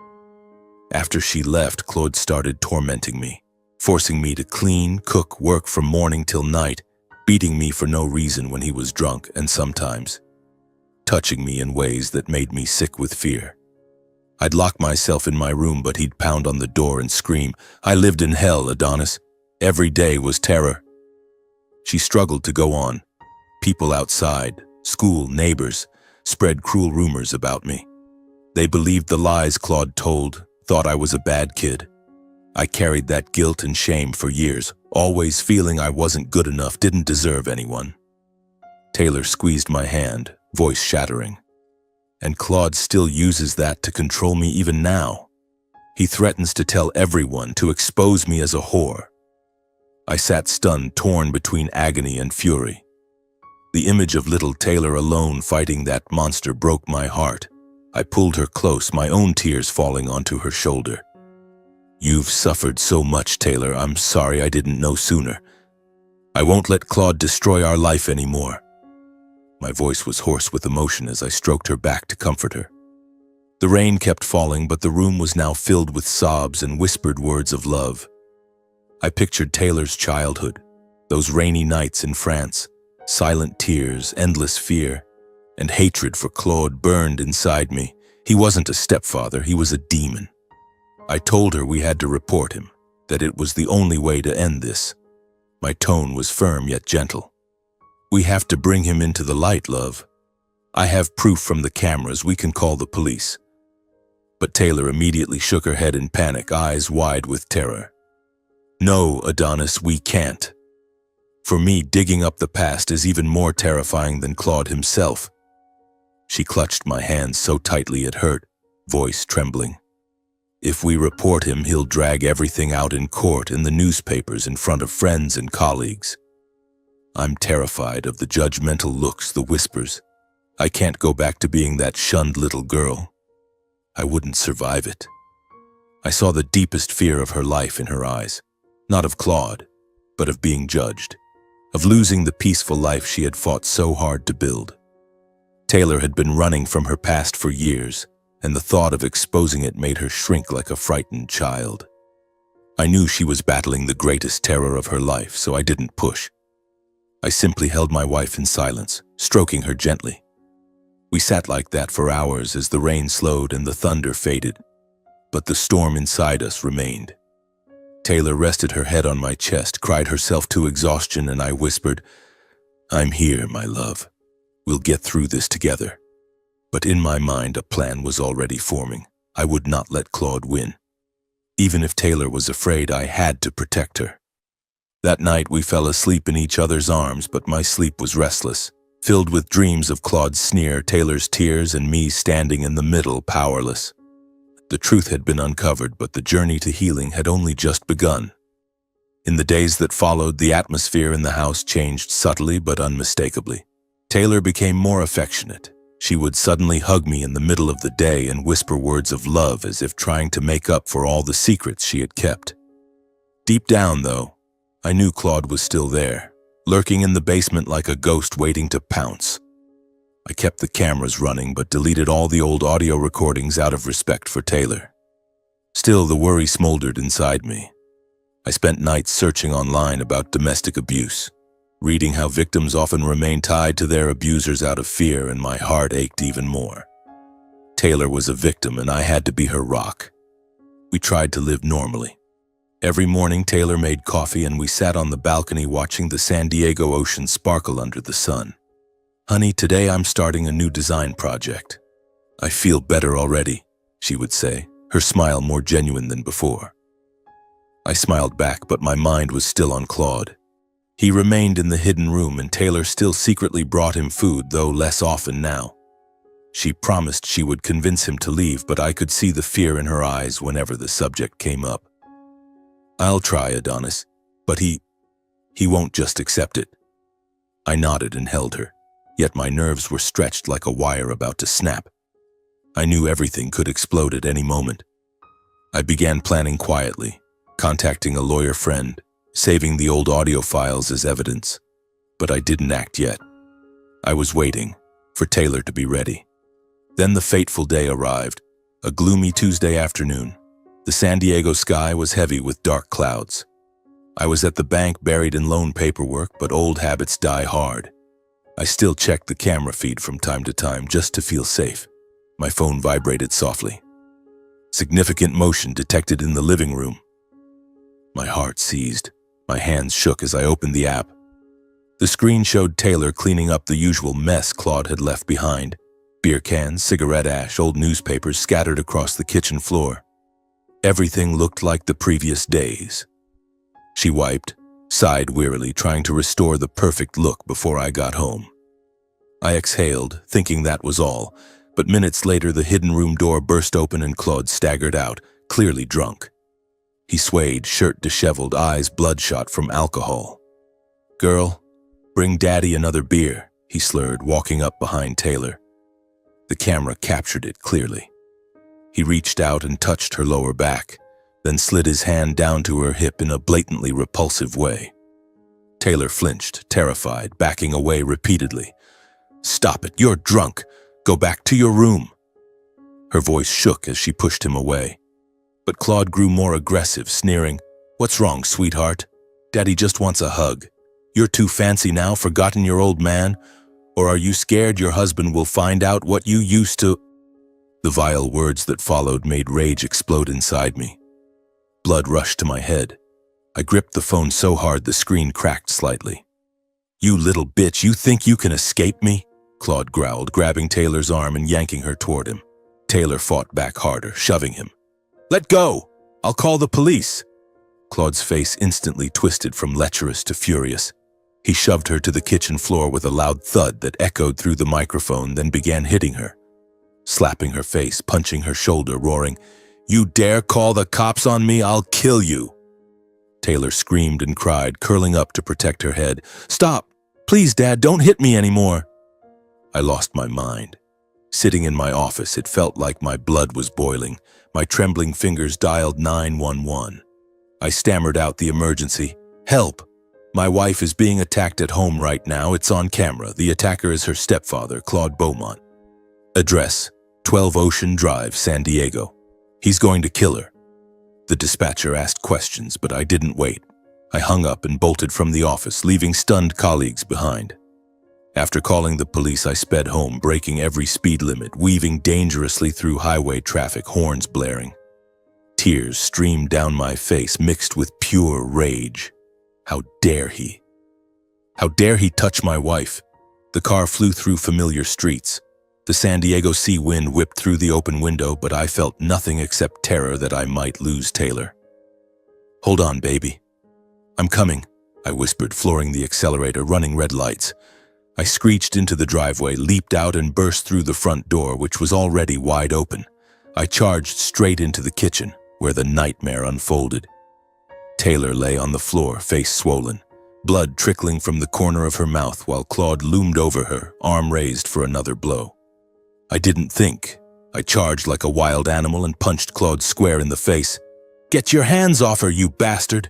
After she left, Claude started tormenting me, forcing me to clean, cook, work from morning till night, beating me for no reason when he was drunk, and sometimes touching me in ways that made me sick with fear. I'd lock myself in my room, but he'd pound on the door and scream, 'I lived in hell, Adonis. Every day was terror.' She struggled to go on. People outside, school, neighbors, spread cruel rumors about me. They believed the lies Claude told, thought I was a bad kid. I carried that guilt and shame for years, always feeling I wasn't good enough, didn't deserve anyone." Taylor squeezed my hand, voice shattering. "And Claude still uses that to control me even now. He threatens to tell everyone, to expose me as a whore." I sat stunned, torn between agony and fury. The image of little Taylor alone fighting that monster broke my heart. I pulled her close, my own tears falling onto her shoulder. "You've suffered so much, Taylor. I'm sorry I didn't know sooner. I won't let Claude destroy our life anymore." My voice was hoarse with emotion as I stroked her back to comfort her. The rain kept falling, but the room was now filled with sobs and whispered words of love. I pictured Taylor's childhood, those rainy nights in France, silent tears, endless fear, and hatred for Claude burned inside me. He wasn't a stepfather, he was a demon. I told her we had to report him, that it was the only way to end this. My tone was firm yet gentle. "We have to bring him into the light, love. I have proof from the cameras, we can call the police." But Taylor immediately shook her head in panic, eyes wide with terror. "No, Adonis, we can't. For me, digging up the past is even more terrifying than Claude himself." She clutched my hand so tightly it hurt, voice trembling. "If we report him, he'll drag everything out in court, in the newspapers, in front of friends and colleagues. I'm terrified of the judgmental looks, the whispers. I can't go back to being that shunned little girl. I wouldn't survive it. I saw the deepest fear of her life in her eyes, not of Claude, but of being judged, of losing the peaceful life she had fought so hard to build. Taylor had been running from her past for years, and the thought of exposing it made her shrink like a frightened child. I knew she was battling the greatest terror of her life, so I didn't push. I simply held my wife in silence, stroking her gently. We sat like that for hours as the rain slowed and the thunder faded, but the storm inside us remained. Taylor rested her head on my chest, cried herself to exhaustion, and I whispered, "I'm here, my love. We'll get through this together." But in my mind, a plan was already forming. I would not let Claude win. Even if Taylor was afraid, I had to protect her. That night we fell asleep in each other's arms, but my sleep was restless, filled with dreams of Claude's sneer, Taylor's tears, and me standing in the middle, powerless. The truth had been uncovered, but the journey to healing had only just begun. In the days that followed, the atmosphere in the house changed subtly but unmistakably. Taylor became more affectionate. She would suddenly hug me in the middle of the day and whisper words of love as if trying to make up for all the secrets she had kept. Deep down, though, I knew Claude was still there, lurking in the basement like a ghost waiting to pounce. I kept the cameras running but deleted all the old audio recordings out of respect for Taylor. Still, the worry smoldered inside me. I spent nights searching online about domestic abuse, reading how victims often remain tied to their abusers out of fear, and my heart ached even more. Taylor was a victim and I had to be her rock. We tried to live normally. Every morning Taylor made coffee and we sat on the balcony watching the San Diego ocean sparkle under the sun. "Honey, today I'm starting a new design project. I feel better already," she would say, her smile more genuine than before. I smiled back, but my mind was still on Claude. He remained in the hidden room and Taylor still secretly brought him food, though less often now. She promised she would convince him to leave, but I could see the fear in her eyes whenever the subject came up. "I'll try, Adonis, but he won't just accept it." I nodded and held her, yet my nerves were stretched like a wire about to snap. I knew everything could explode at any moment. I began planning quietly, contacting a lawyer friend, saving the old audio files as evidence. But I didn't act yet. I was waiting for Taylor to be ready. Then the fateful day arrived, a gloomy Tuesday afternoon. The San Diego sky was heavy with dark clouds. I was at the bank buried in loan paperwork, but old habits die hard. I still checked the camera feed from time to time just to feel safe. My phone vibrated softly. Significant motion detected in the living room. My heart seized. My hands shook as I opened the app. The screen showed Taylor cleaning up the usual mess Claude had left behind. Beer cans, cigarette ash, old newspapers scattered across the kitchen floor. Everything looked like the previous days. She wiped, sighed wearily, trying to restore the perfect look before I got home. I exhaled, thinking that was all, but minutes later the hidden room door burst open and Claude staggered out, clearly drunk. He swayed, shirt disheveled, eyes bloodshot from alcohol. "Girl, bring Daddy another beer," he slurred, walking up behind Taylor. The camera captured it clearly. He reached out and touched her lower back, then slid his hand down to her hip in a blatantly repulsive way. Taylor flinched, terrified, backing away repeatedly. "Stop it, you're drunk. Go back to your room." Her voice shook as she pushed him away. But Claude grew more aggressive, sneering, "What's wrong, sweetheart? Daddy just wants a hug. You're too fancy now, forgotten your old man? Or are you scared your husband will find out what you used to—" The vile words that followed made rage explode inside me. Blood rushed to my head. I gripped the phone so hard the screen cracked slightly. "You little bitch, you think you can escape me?" Claude growled, grabbing Taylor's arm and yanking her toward him. Taylor fought back harder, shoving him. "Let go! I'll call the police!" Claude's face instantly twisted from lecherous to furious. He shoved her to the kitchen floor with a loud thud that echoed through the microphone, then began hitting her, slapping her face, punching her shoulder, roaring, "You dare call the cops on me? I'll kill you!" Taylor screamed and cried, curling up to protect her head. "Stop! Please, Dad, don't hit me anymore!" I lost my mind. Sitting in my office, it felt like my blood was boiling. My trembling fingers dialed 911. I stammered out the emergency. "Help! My wife is being attacked at home right now. It's on camera. The attacker is her stepfather, Claude Beaumont. Address, 12 Ocean Drive, San Diego. He's going to kill her." The dispatcher asked questions, but I didn't wait. I hung up and bolted from the office, leaving stunned colleagues behind. After calling the police, I sped home, breaking every speed limit, weaving dangerously through highway traffic, horns blaring. Tears streamed down my face, mixed with pure rage. How dare he? How dare he touch my wife? The car flew through familiar streets. The San Diego sea wind whipped through the open window, but I felt nothing except terror that I might lose Taylor. "Hold on, baby. I'm coming," I whispered, flooring the accelerator, running red lights. I screeched into the driveway, leaped out, and burst through the front door, which was already wide open. I charged straight into the kitchen, where the nightmare unfolded. Taylor lay on the floor, face swollen, blood trickling from the corner of her mouth while Claude loomed over her, arm raised for another blow. I didn't think. I charged like a wild animal and punched Claude square in the face. "Get your hands off her, you bastard!"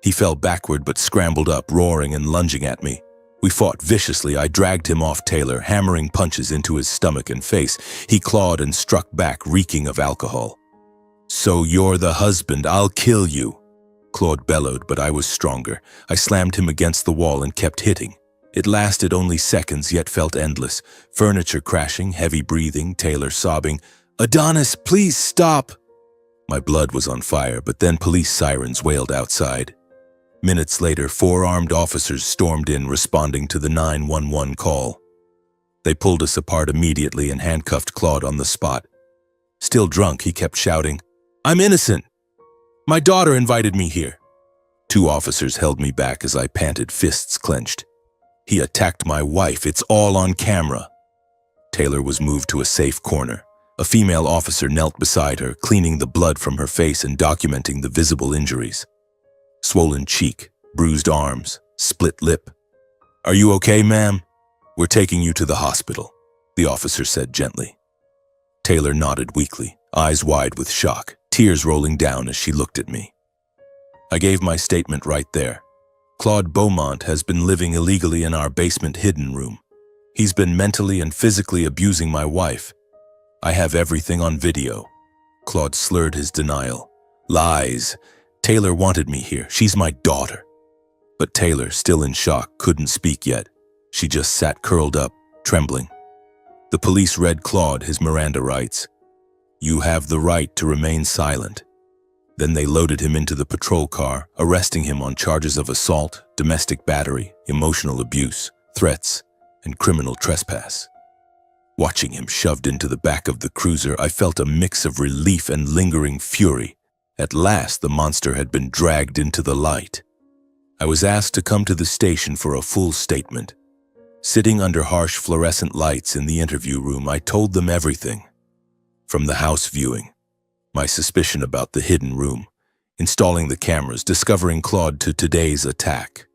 He fell backward but scrambled up, roaring and lunging at me. We fought viciously. I dragged him off Taylor, hammering punches into his stomach and face. He clawed and struck back, reeking of alcohol. "So you're the husband. I'll kill you," Claude bellowed, but I was stronger. I slammed him against the wall and kept hitting. It lasted only seconds, yet felt endless. Furniture crashing, heavy breathing, Taylor sobbing, "Adonis, please stop!" My blood was on fire, but then police sirens wailed outside. Minutes later, 4 armed officers stormed in, responding to the 911 call. They pulled us apart immediately and handcuffed Claude on the spot. Still drunk, he kept shouting, "I'm innocent! My daughter invited me here." 2 officers held me back as I panted, fists clenched. "He attacked my wife. It's all on camera." Taylor was moved to a safe corner. A female officer knelt beside her, cleaning the blood from her face and documenting the visible injuries. Swollen cheek, bruised arms, split lip. "Are you okay, ma'am? We're taking you to the hospital," the officer said gently. Taylor nodded weakly, eyes wide with shock, tears rolling down as she looked at me. I gave my statement right there. Claude Beaumont has been living illegally in our basement hidden room. He's been mentally and physically abusing my wife. I have everything on video. Claude slurred his denial. "Lies. Taylor wanted me here. She's my daughter." But Taylor, still in shock, couldn't speak yet. She just sat curled up, trembling. The police read Claude his Miranda rights. "You have the right to remain silent." Then they loaded him into the patrol car, arresting him on charges of assault, domestic battery, emotional abuse, threats, and criminal trespass. Watching him shoved into the back of the cruiser, I felt a mix of relief and lingering fury. At last, the monster had been dragged into the light. I was asked to come to the station for a full statement. Sitting under harsh fluorescent lights in the interview room, I told them everything. From the house viewing, my suspicion about the hidden room, installing the cameras, discovering Claude, to today's attack.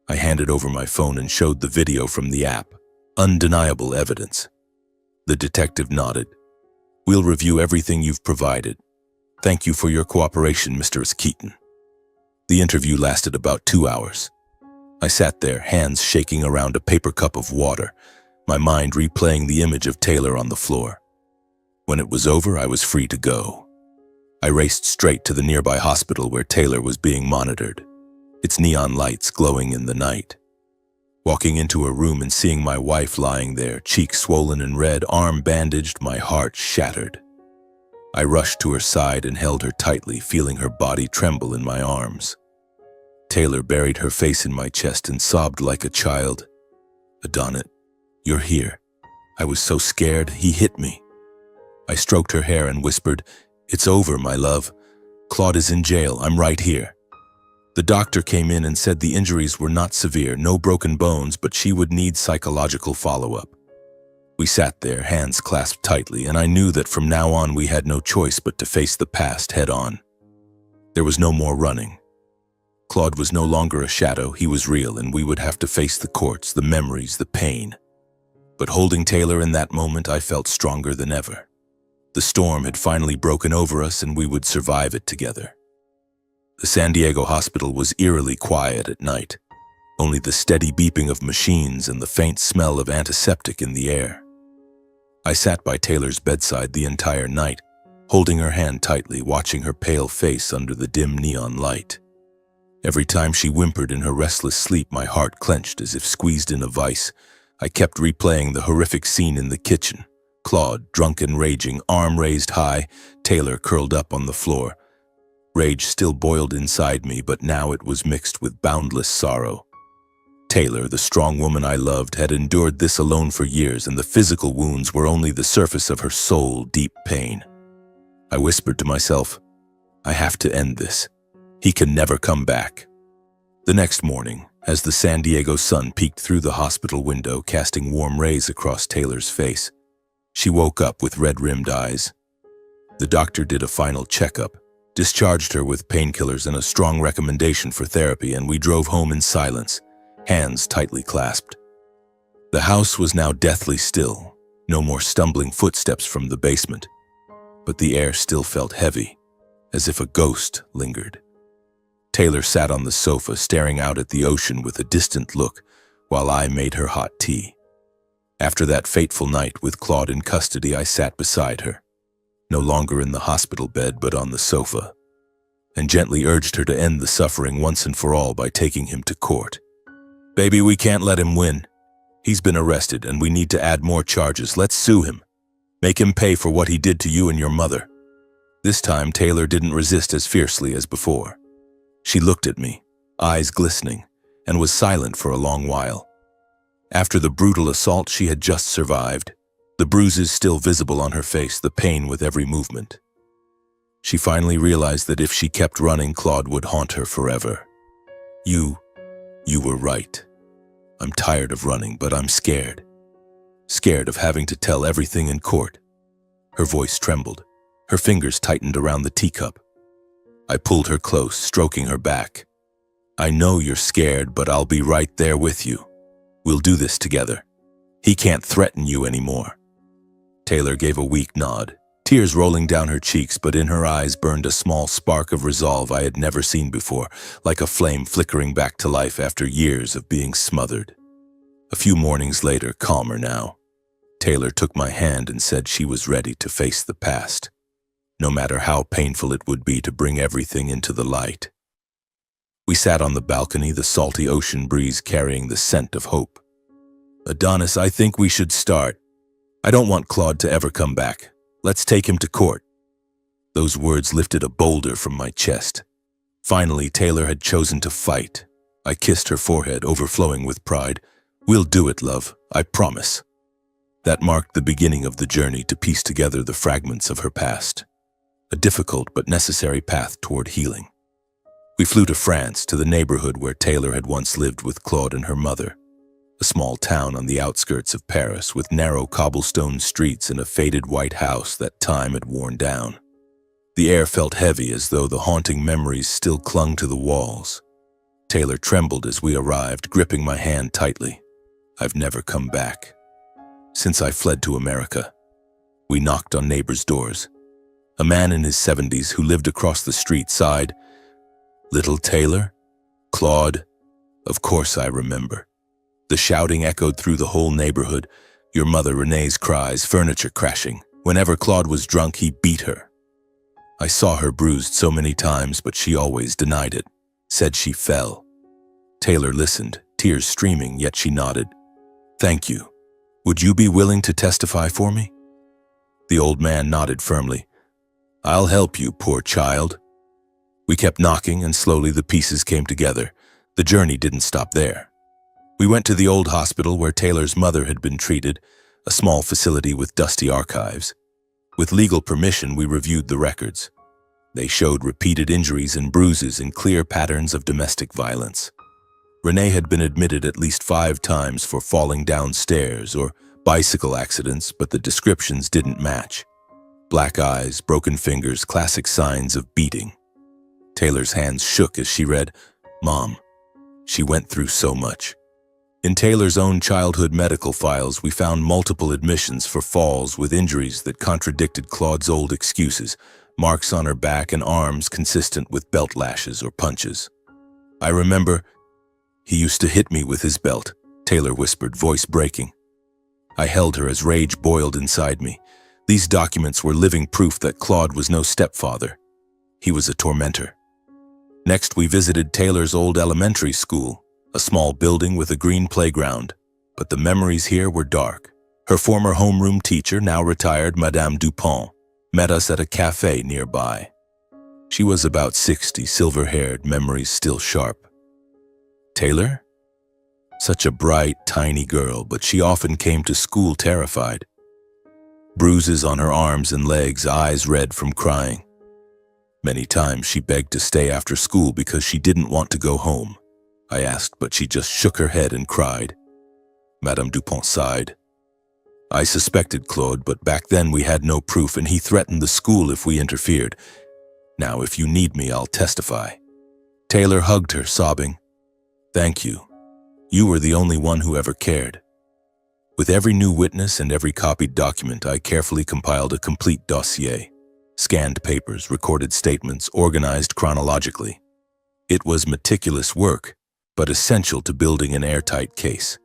I handed over my phone and showed the video from the app. Undeniable evidence. The detective nodded. "We'll review everything you've provided. Thank you for your cooperation, Mr. Keaton." The interview lasted about 2 hours. I sat there, hands shaking around a paper cup of water, my mind replaying the image of Taylor on the floor. When it was over, I was free to go. I raced straight to the nearby hospital where Taylor was being monitored, its neon lights glowing in the night. Walking into a room and seeing my wife lying there, cheeks swollen and red, arm bandaged, my heart shattered. I rushed to her side and held her tightly, feeling her body tremble in my arms. Taylor buried her face in my chest and sobbed like a child. "Adonis, you're here. I was so scared, he hit me." I stroked her hair and whispered, "It's over, my love. Claude is in jail. I'm right here." The doctor came in and said the injuries were not severe, no broken bones, but she would need psychological follow-up. We sat there, hands clasped tightly, and I knew that from now on we had no choice but to face the past head-on. There was no more running. Claude was no longer a shadow, he was real, and we would have to face the courts, the memories, the pain. But holding Taylor in that moment, I felt stronger than ever. The storm had finally broken over us and we would survive it together. The San Diego hospital was eerily quiet at night, only the steady beeping of machines and the faint smell of antiseptic in the air. I sat by Taylor's bedside the entire night, holding her hand tightly, watching her pale face under the dim neon light. Every time she whimpered in her restless sleep, my heart clenched as if squeezed in a vice. I kept replaying the horrific scene in the kitchen. Claude, drunk and raging, arm raised high, Taylor curled up on the floor. Rage still boiled inside me, but now it was mixed with boundless sorrow. Taylor, the strong woman I loved, had endured this alone for years, and the physical wounds were only the surface of her soul-deep pain. I whispered to myself, I have to end this. He can never come back. The next morning, as the San Diego sun peeked through the hospital window, casting warm rays across Taylor's face, she woke up with red-rimmed eyes. The doctor did a final checkup, discharged her with painkillers and a strong recommendation for therapy, and we drove home in silence, hands tightly clasped. The house was now deathly still, no more stumbling footsteps from the basement, but the air still felt heavy, as if a ghost lingered. Taylor sat on the sofa, staring out at the ocean with a distant look, while I made her hot tea. After that fateful night with Claude in custody, I sat beside her, no longer in the hospital bed but on the sofa, and gently urged her to end the suffering once and for all by taking him to court. Baby, we can't let him win. He's been arrested and we need to add more charges. Let's sue him. Make him pay for what he did to you and your mother. This time, Taylor didn't resist as fiercely as before. She looked at me, eyes glistening, and was silent for a long while. After the brutal assault she had just survived, the bruises still visible on her face, the pain with every movement. She finally realized that if she kept running, Claude would haunt her forever. You were right. I'm tired of running, but I'm scared. Scared of having to tell everything in court. Her voice trembled. Her fingers tightened around the teacup. I pulled her close, stroking her back. I know you're scared, but I'll be right there with you. We'll do this together. He can't threaten you anymore. Taylor gave a weak nod, tears rolling down her cheeks, but in her eyes burned a small spark of resolve I had never seen before, like a flame flickering back to life after years of being smothered. A few mornings later, calmer now, Taylor took my hand and said she was ready to face the past, no matter how painful it would be to bring everything into the light. We sat on the balcony, the salty ocean breeze carrying the scent of hope. Adonis, I think we should start. I don't want Claude to ever come back. Let's take him to court. Those words lifted a boulder from my chest. Finally, Taylor had chosen to fight. I kissed her forehead, overflowing with pride. We'll do it, love, I promise. That marked the beginning of the journey to piece together the fragments of her past. A difficult but necessary path toward healing. We flew to France, to the neighborhood where Taylor had once lived with Claude and her mother. A small town on the outskirts of Paris with narrow cobblestone streets and a faded white house that time had worn down. The air felt heavy, as though the haunting memories still clung to the walls. Taylor trembled as we arrived, gripping my hand tightly. I've never come back. Since I fled to America. We knocked on neighbors' doors. A man in his 70s who lived across the street sighed, "Little Taylor? Claude?" Of course I remember. The shouting echoed through the whole neighborhood, your mother Renee's cries, furniture crashing. Whenever Claude was drunk, he beat her. I saw her bruised so many times, but she always denied it, said she fell. Taylor listened, tears streaming, yet she nodded. Thank you. Would you be willing to testify for me? The old man nodded firmly. I'll help you, poor child. We kept knocking, and slowly the pieces came together. The journey didn't stop there. We went to the old hospital where Taylor's mother had been treated, a small facility with dusty archives. With legal permission, we reviewed the records. They showed repeated injuries and bruises and clear patterns of domestic violence. Renee had been admitted at least 5 times for falling downstairs or bicycle accidents, but the descriptions didn't match. Black eyes, broken fingers, classic signs of beating. Taylor's hands shook as she read, Mom, she went through so much. In Taylor's own childhood medical files, we found multiple admissions for falls with injuries that contradicted Claude's old excuses, marks on her back and arms consistent with belt lashes or punches. I remember, "He used to hit me with his belt," Taylor whispered, voice breaking. I held her as rage boiled inside me. These documents were living proof that Claude was no stepfather. He was a tormentor. Next, we visited Taylor's old elementary school, a small building with a green playground, but the memories here were dark. Her former homeroom teacher, now retired Madame Dupont, met us at a cafe nearby. She was about 60, silver-haired, memories still sharp. Taylor? Such a bright, tiny girl, but she often came to school terrified. Bruises on her arms and legs, eyes red from crying. Many times she begged to stay after school because she didn't want to go home. I asked, but she just shook her head and cried. Madame Dupont sighed. I suspected Claude, but back then we had no proof and he threatened the school if we interfered. Now, if you need me, I'll testify. Taylor hugged her, sobbing. Thank you. You were the only one who ever cared. With every new witness and every copied document, I carefully compiled a complete dossier. Scanned papers, recorded statements, organized chronologically. It was meticulous work, but essential to building an airtight case.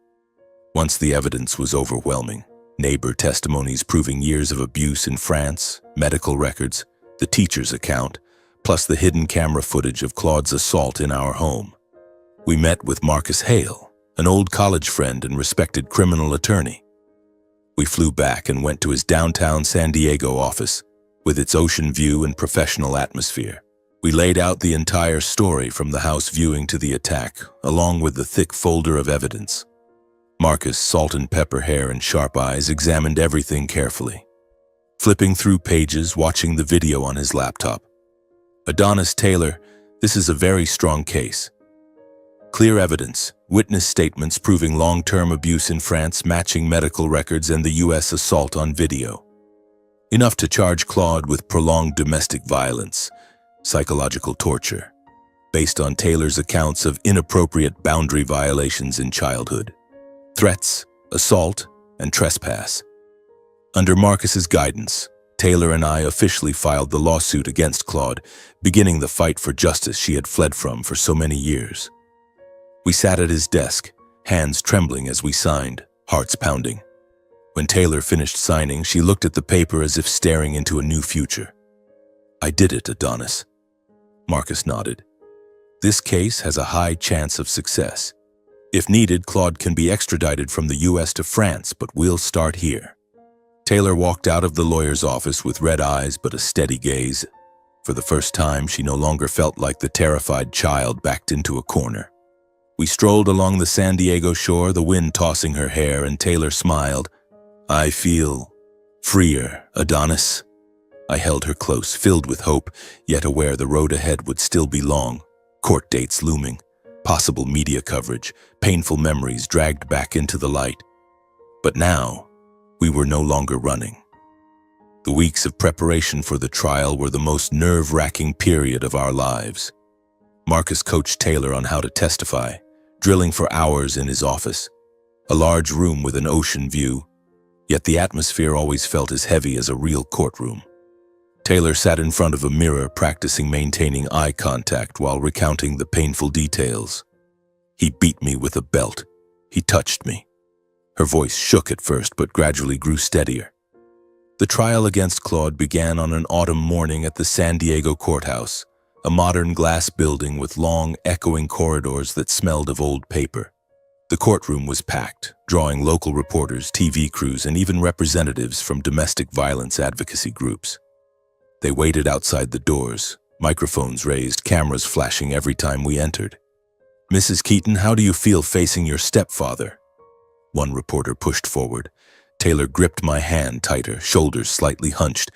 Once the evidence was overwhelming, neighbor testimonies proving years of abuse in France, medical records, the teacher's account, plus the hidden camera footage of Claude's assault in our home. We met with Marcus Hale, an old college friend and respected criminal attorney. We flew back and went to his downtown San Diego office, with its ocean view and professional atmosphere. We laid out the entire story from the house viewing to the attack, along with the thick folder of evidence. Marcus, salt and pepper hair and sharp eyes, examined everything carefully, flipping through pages, watching the video on his laptop. Adonis Taylor, this is a very strong case. Clear evidence, witness statements proving long-term abuse in France, matching medical records and the U.S. assault on video. Enough to charge Claude with prolonged domestic violence, psychological torture, based on Taylor's accounts of inappropriate boundary violations in childhood, threats, assault, and trespass. Under Marcus's guidance, Taylor and I officially filed the lawsuit against Claude, beginning the fight for justice she had fled from for so many years. We sat at his desk, hands trembling as we signed, hearts pounding. When Taylor finished signing, she looked at the paper as if staring into a new future. I did it, Adonis. Marcus nodded. This case has a high chance of success. If needed, Claude can be extradited from the U.S. to France, but we'll start here. Taylor walked out of the lawyer's office with red eyes but a steady gaze. For the first time, she no longer felt like the terrified child backed into a corner. We strolled along the San Diego shore, the wind tossing her hair, and Taylor smiled. I feel freer, Adonis. I held her close, filled with hope, yet aware the road ahead would still be long. Court dates looming, possible media coverage, painful memories dragged back into the light. But now, we were no longer running. The weeks of preparation for the trial were the most nerve-wracking period of our lives. Marcus coached Taylor on how to testify, drilling for hours in his office. A large room with an ocean view, yet the atmosphere always felt as heavy as a real courtroom. Taylor sat in front of a mirror practicing maintaining eye contact while recounting the painful details. He beat me with a belt. He touched me. Her voice shook at first but gradually grew steadier. The trial against Claude began on an autumn morning at the San Diego courthouse, a modern glass building with long, echoing corridors that smelled of old paper. The courtroom was packed, drawing local reporters, TV crews, and even representatives from domestic violence advocacy groups. They waited outside the doors, microphones raised, cameras flashing every time we entered. Mrs. Keaton, how do you feel facing your stepfather? One reporter pushed forward. Taylor gripped my hand tighter, shoulders slightly hunched.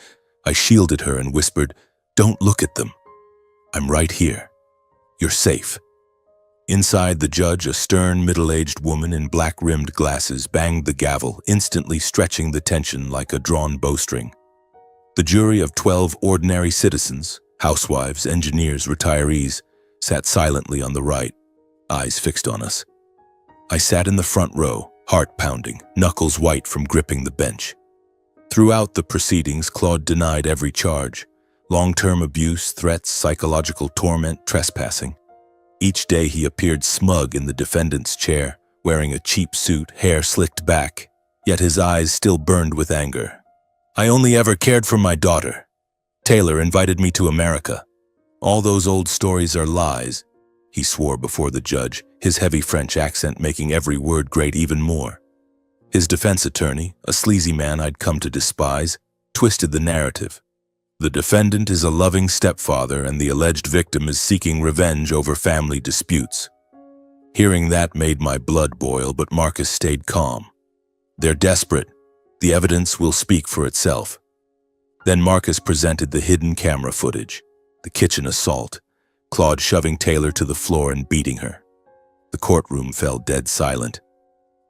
I shielded her and whispered, "Don't look at them. I'm right here. You're safe." Inside, the judge, a stern, middle-aged woman in black-rimmed glasses, banged the gavel, instantly stretching the tension like a drawn bowstring. The jury of 12 ordinary citizens, housewives, engineers, retirees, sat silently on the right, eyes fixed on us. I sat in the front row, heart pounding, knuckles white from gripping the bench. Throughout the proceedings, Claude denied every charge: long-term abuse, threats, psychological torment, trespassing. Each day he appeared smug in the defendant's chair, wearing a cheap suit, hair slicked back, yet his eyes still burned with anger. "I only ever cared for my daughter. Taylor invited me to America. All those old stories are lies," he swore before the judge, his heavy French accent making every word grate even more. His defense attorney, a sleazy man I'd come to despise, twisted the narrative. The defendant is a loving stepfather and the alleged victim is seeking revenge over family disputes. Hearing that made my blood boil, but Marcus stayed calm. "They're desperate. The evidence will speak for itself." Then Marcus presented the hidden camera footage, the kitchen assault, Claude shoving Taylor to the floor and beating her. The courtroom fell dead silent.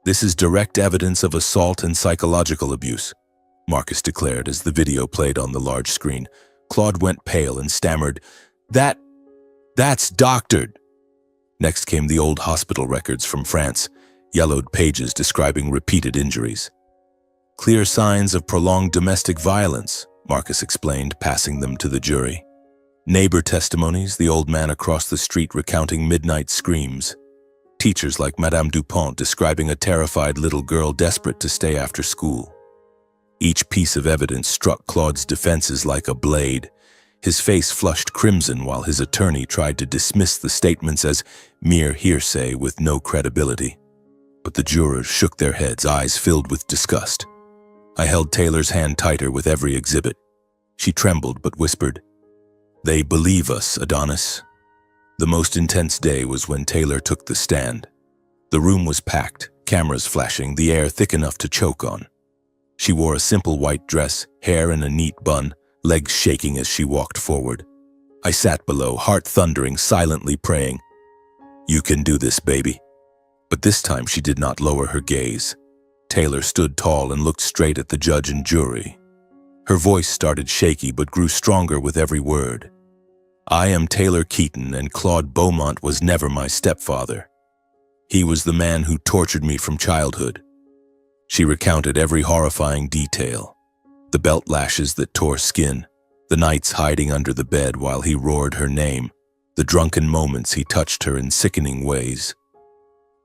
"This is direct evidence of assault and psychological abuse," Marcus declared as the video played on the large screen. Claude went pale and stammered, That's doctored." Next came the old hospital records from France, yellowed pages describing repeated injuries. "Clear signs of prolonged domestic violence," Marcus explained, passing them to the jury. Neighbor testimonies, the old man across the street recounting midnight screams. Teachers like Madame Dupont describing a terrified little girl desperate to stay after school. Each piece of evidence struck Claude's defenses like a blade. His face flushed crimson while his attorney tried to dismiss the statements as mere hearsay with no credibility. But the jurors shook their heads, eyes filled with disgust. I held Taylor's hand tighter with every exhibit. She trembled but whispered, "They believe us, Adonis." The most intense day was when Taylor took the stand. The room was packed, cameras flashing, the air thick enough to choke on. She wore a simple white dress, hair in a neat bun, legs shaking as she walked forward. I sat below, heart thundering, silently praying, "You can do this, baby." But this time she did not lower her gaze. Taylor stood tall and looked straight at the judge and jury. Her voice started shaky but grew stronger with every word. "I am Taylor Keaton, and Claude Beaumont was never my stepfather. He was the man who tortured me from childhood." She recounted every horrifying detail. The belt lashes that tore skin, the nights hiding under the bed while he roared her name, the drunken moments he touched her in sickening ways.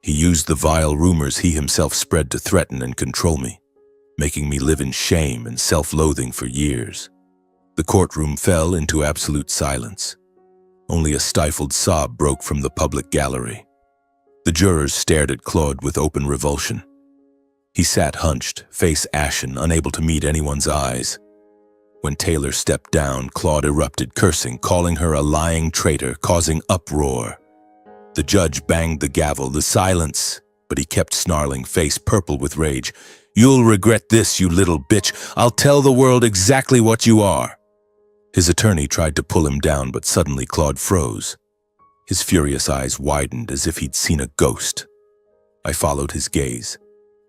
He used the vile rumors he himself spread to threaten and control me, making me live in shame and self-loathing for years. The courtroom fell into absolute silence. Only a stifled sob broke from the public gallery. The jurors stared at Claude with open revulsion. He sat hunched, face ashen, unable to meet anyone's eyes. When Taylor stepped down, Claude erupted, cursing, calling her a lying traitor, causing uproar. The judge banged the gavel, the silence, but he kept snarling, face purple with rage. "You'll regret this, you little bitch. I'll tell the world exactly what you are." His attorney tried to pull him down, but suddenly Claude froze. His furious eyes widened as if he'd seen a ghost. I followed his gaze.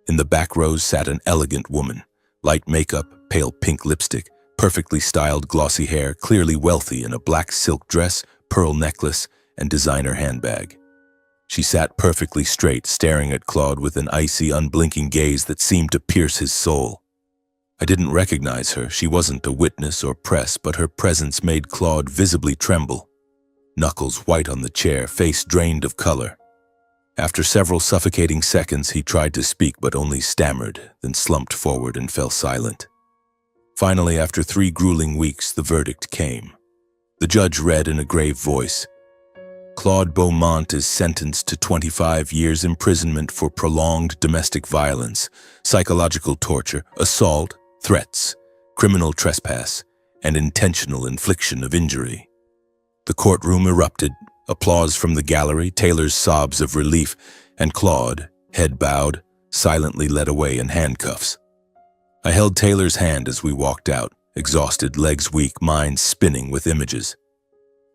In the back rows sat an elegant woman, light makeup, pale pink lipstick, perfectly styled glossy hair, clearly wealthy in a black silk dress, pearl necklace, and designer handbag. She sat perfectly straight, staring at Claude with an icy, unblinking gaze that seemed to pierce his soul. I didn't recognize her. She wasn't a witness or press, but her presence made Claude visibly tremble. Knuckles white on the chair, face drained of color. After several suffocating seconds, he tried to speak but only stammered, then slumped forward and fell silent. Finally, after 3 grueling weeks, the verdict came. The judge read in a grave voice, "Claude Beaumont is sentenced to 25 years imprisonment for prolonged domestic violence, psychological torture, assault, threats, criminal trespass, and intentional infliction of injury." The courtroom erupted, applause from the gallery, Taylor's sobs of relief, and Claude, head bowed, silently led away in handcuffs. I held Taylor's hand as we walked out, exhausted, legs weak, mind spinning with images.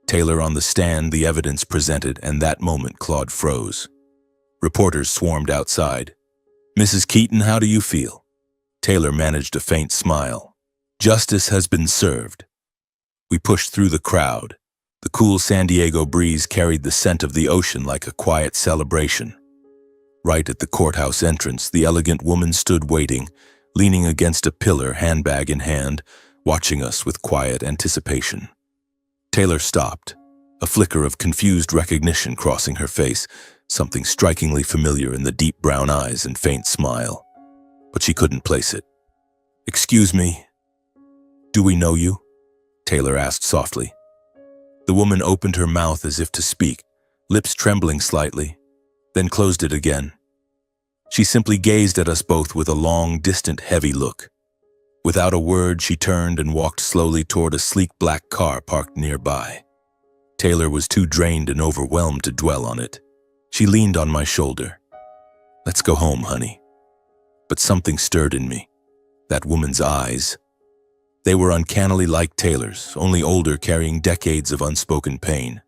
Taylor on the stand, the evidence presented, and that moment Claude froze. Reporters swarmed outside. "Mrs. Keaton, how do you feel?" Taylor managed a faint smile. "Justice has been served." We pushed through the crowd. The cool San Diego breeze carried the scent of the ocean like a quiet celebration. Right at the courthouse entrance, the elegant woman stood waiting, leaning against a pillar, handbag in hand, watching us with quiet anticipation. Taylor stopped, a flicker of confused recognition crossing her face, something strikingly familiar in the deep brown eyes and faint smile. But she couldn't place it. "Excuse me, do we know you?" Taylor asked softly. The woman opened her mouth as if to speak, lips trembling slightly, then closed it again. She simply gazed at us both with a long, distant, heavy look. Without a word, she turned and walked slowly toward a sleek black car parked nearby. Taylor was too drained and overwhelmed to dwell on it. She leaned on my shoulder. "Let's go home, honey." But something stirred in me. That woman's eyes. They were uncannily like Taylor's, only older, carrying decades of unspoken pain.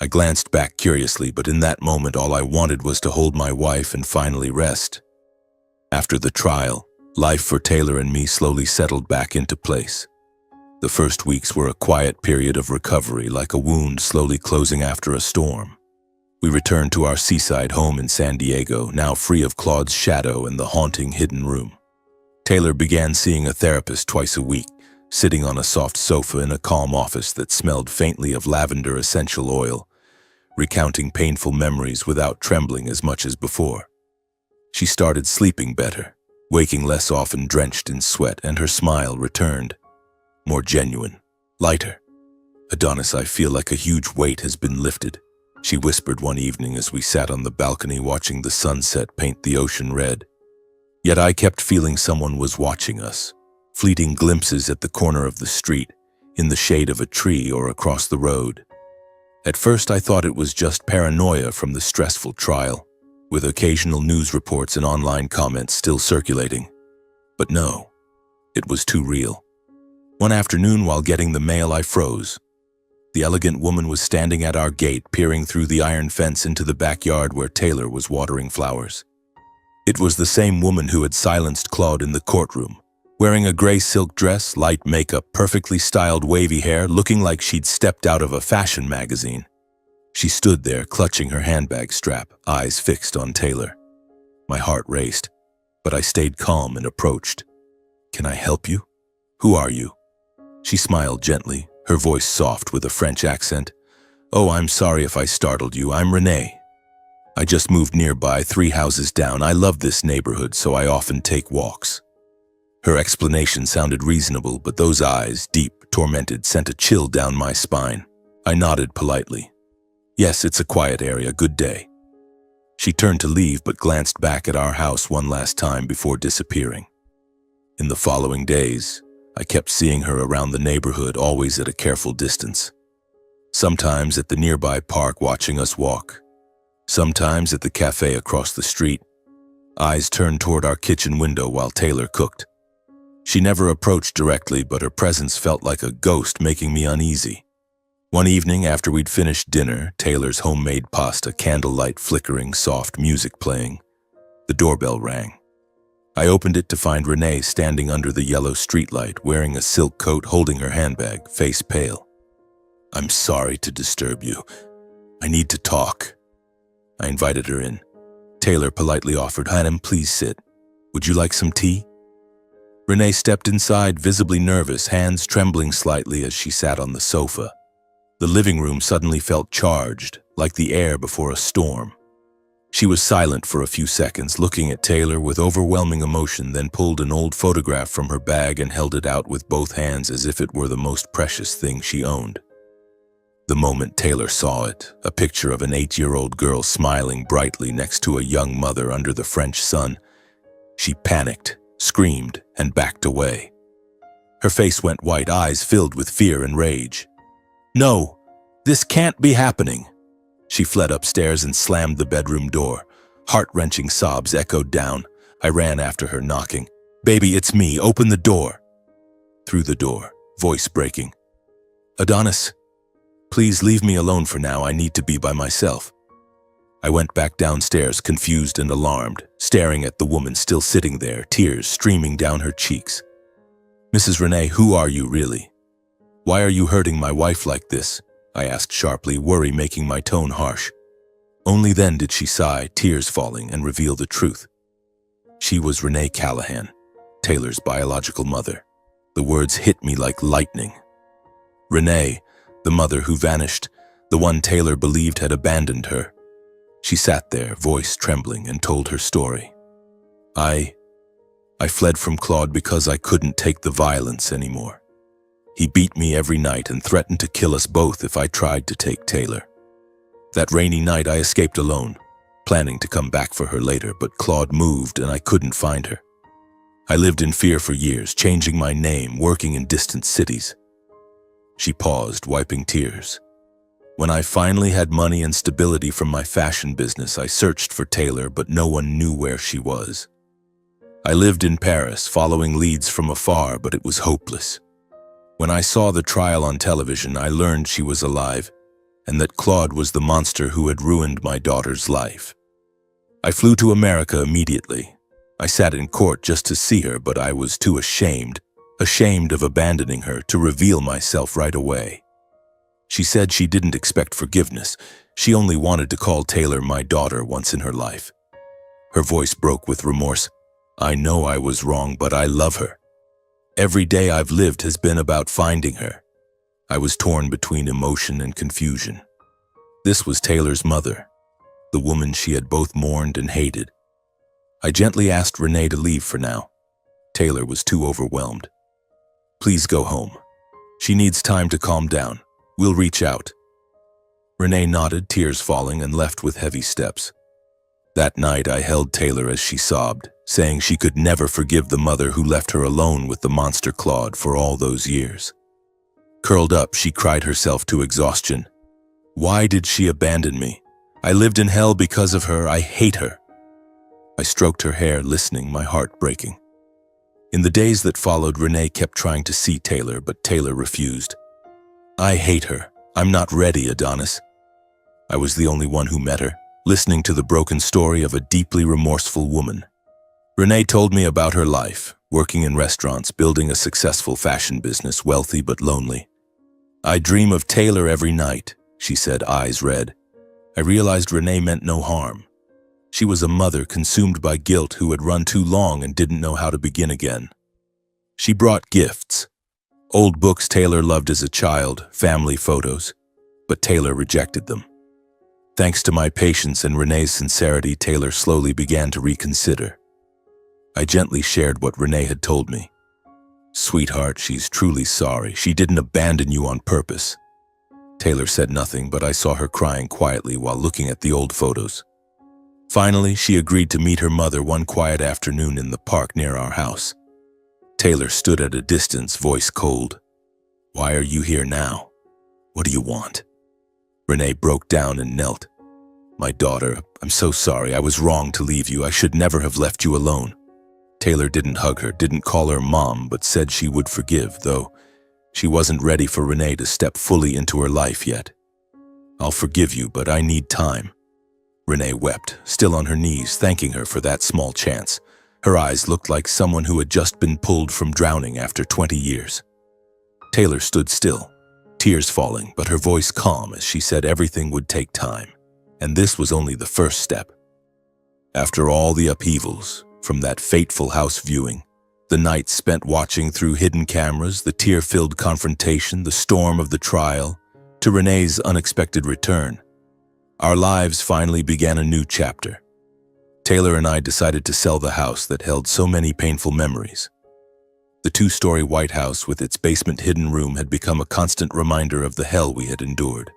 I glanced back curiously, but in that moment all I wanted was to hold my wife and finally rest. After the trial, life for Taylor and me slowly settled back into place. The first weeks were a quiet period of recovery, like a wound slowly closing after a storm. We returned to our seaside home in San Diego, now free of Claude's shadow and the haunting hidden room. Taylor began seeing a therapist twice a week, sitting on a soft sofa in a calm office that smelled faintly of lavender essential oil, recounting painful memories without trembling as much as before. She started sleeping better, waking less often drenched in sweat, and her smile returned, more genuine, lighter. "Adonis, I feel like a huge weight has been lifted," she whispered one evening as we sat on the balcony watching the sunset paint the ocean red. Yet I kept feeling someone was watching us, fleeting glimpses at the corner of the street, in the shade of a tree or across the road. At first I thought it was just paranoia from the stressful trial, with occasional news reports and online comments still circulating. But no, it was too real. One afternoon while getting the mail, I froze. The elegant woman was standing at our gate, peering through the iron fence into the backyard where Taylor was watering flowers. It was the same woman who had silenced Claude in the courtroom, wearing a gray silk dress, light makeup, perfectly styled wavy hair, looking like she'd stepped out of a fashion magazine. She stood there, clutching her handbag strap, eyes fixed on Taylor. My heart raced, but I stayed calm and approached. "Can I help you? Who are you?" She smiled gently, her voice soft with a French accent. "Oh, I'm sorry if I startled you. I'm Renee. I just moved nearby, 3 houses down. I love this neighborhood, so I often take walks." Her explanation sounded reasonable, but those eyes, deep, tormented, sent a chill down my spine. I nodded politely. "Yes, it's a quiet area. Good day." She turned to leave, but glanced back at our house one last time before disappearing. In the following days, I kept seeing her around the neighborhood, always at a careful distance. Sometimes at the nearby park watching us walk. Sometimes at the cafe across the street, eyes turned toward our kitchen window while Taylor cooked. She never approached directly, but her presence felt like a ghost, making me uneasy. One evening after we'd finished dinner, Taylor's homemade pasta, candlelight flickering, soft music playing, the doorbell rang. I opened it to find Renee standing under the yellow streetlight, wearing a silk coat, holding her handbag, face pale. "I'm sorry to disturb you. I need to talk." I invited her in. Taylor politely offered, "Hanem, please sit. Would you like some tea?" Renee stepped inside, visibly nervous, hands trembling slightly as she sat on the sofa. The living room suddenly felt charged, like the air before a storm. She was silent for a few seconds, looking at Taylor with overwhelming emotion, then pulled an old photograph from her bag and held it out with both hands as if it were the most precious thing she owned. The moment Taylor saw it, a picture of an 8-year-old girl smiling brightly next to a young mother under the French sun, she panicked, screamed, and backed away. Her face went white, eyes filled with fear and rage. "No, this can't be happening." She fled upstairs and slammed the bedroom door. Heart-wrenching sobs echoed down. I ran after her, knocking. "Baby, it's me. Open the door." Through the door, voice breaking. "Adonis, please leave me alone for now. I need to be by myself." I went back downstairs, confused and alarmed, staring at the woman still sitting there, tears streaming down her cheeks. "Mrs. Renee, who are you really? Why are you hurting my wife like this?" I asked sharply, worry making my tone harsh. Only then did she sigh, tears falling, and reveal the truth. She was Renee Callahan, Taylor's biological mother. The words hit me like lightning. Renee, the mother who vanished, the one Taylor believed had abandoned her. She sat there, voice trembling, and told her story. I fled from Claude because I couldn't take the violence anymore. He beat me every night and threatened to kill us both if I tried to take Taylor. That rainy night I escaped alone, planning to come back for her later, but Claude moved and I couldn't find her. I lived in fear for years, changing my name, working in distant cities. She paused, wiping tears. When I finally had money and stability from my fashion business, I searched for Taylor, but no one knew where she was. I lived in Paris, following leads from afar, but it was hopeless. When I saw the trial on television, I learned she was alive, and that Claude was the monster who had ruined my daughter's life. I flew to America immediately. I sat in court just to see her, but I was too ashamed of abandoning her, to reveal myself right away. She said she didn't expect forgiveness. She only wanted to call Taylor my daughter once in her life. Her voice broke with remorse. I know I was wrong, but I love her. Every day I've lived has been about finding her. I was torn between emotion and confusion. This was Taylor's mother, the woman she had both mourned and hated. I gently asked Renee to leave for now. Taylor was too overwhelmed. Please go home. She needs time to calm down. We'll reach out. Renee nodded, tears falling, and left with heavy steps. That night I held Taylor as she sobbed, saying she could never forgive the mother who left her alone with the monster Claude for all those years. Curled up, she cried herself to exhaustion. Why did she abandon me? I lived in hell because of her. I hate her. I stroked her hair, listening, my heart breaking. In the days that followed, Renee kept trying to see Taylor, but Taylor refused. I hate her. I'm not ready, Adonis. I was the only one who met her, listening to the broken story of a deeply remorseful woman. Renee told me about her life, working in restaurants, building a successful fashion business, wealthy but lonely. I dream of Taylor every night, she said, eyes red. I realized Renee meant no harm. She was a mother consumed by guilt who had run too long and didn't know how to begin again. She brought gifts. Old books Taylor loved as a child, family photos, but Taylor rejected them. Thanks to my patience and Renee's sincerity, Taylor slowly began to reconsider. I gently shared what Renee had told me. Sweetheart, she's truly sorry. She didn't abandon you on purpose. Taylor said nothing, but I saw her crying quietly while looking at the old photos. Finally, she agreed to meet her mother one quiet afternoon in the park near our house. Taylor stood at a distance, voice cold. Why are you here now? What do you want? Renee broke down and knelt. My daughter, I'm so sorry. I was wrong to leave you. I should never have left you alone. Taylor didn't hug her, didn't call her mom, but said she would forgive, though she wasn't ready for Renee to step fully into her life yet. I'll forgive you, but I need time. Renee wept, still on her knees, thanking her for that small chance. Her eyes looked like someone who had just been pulled from drowning after 20 years. Taylor stood still, tears falling, but her voice calm as she said everything would take time, and this was only the first step. After all the upheavals, from that fateful house viewing, the nights spent watching through hidden cameras, the tear-filled confrontation, the storm of the trial, to Renee's unexpected return, our lives finally began a new chapter. Taylor and I decided to sell the house that held so many painful memories. The two-story White House with its basement hidden room had become a constant reminder of the hell we had endured.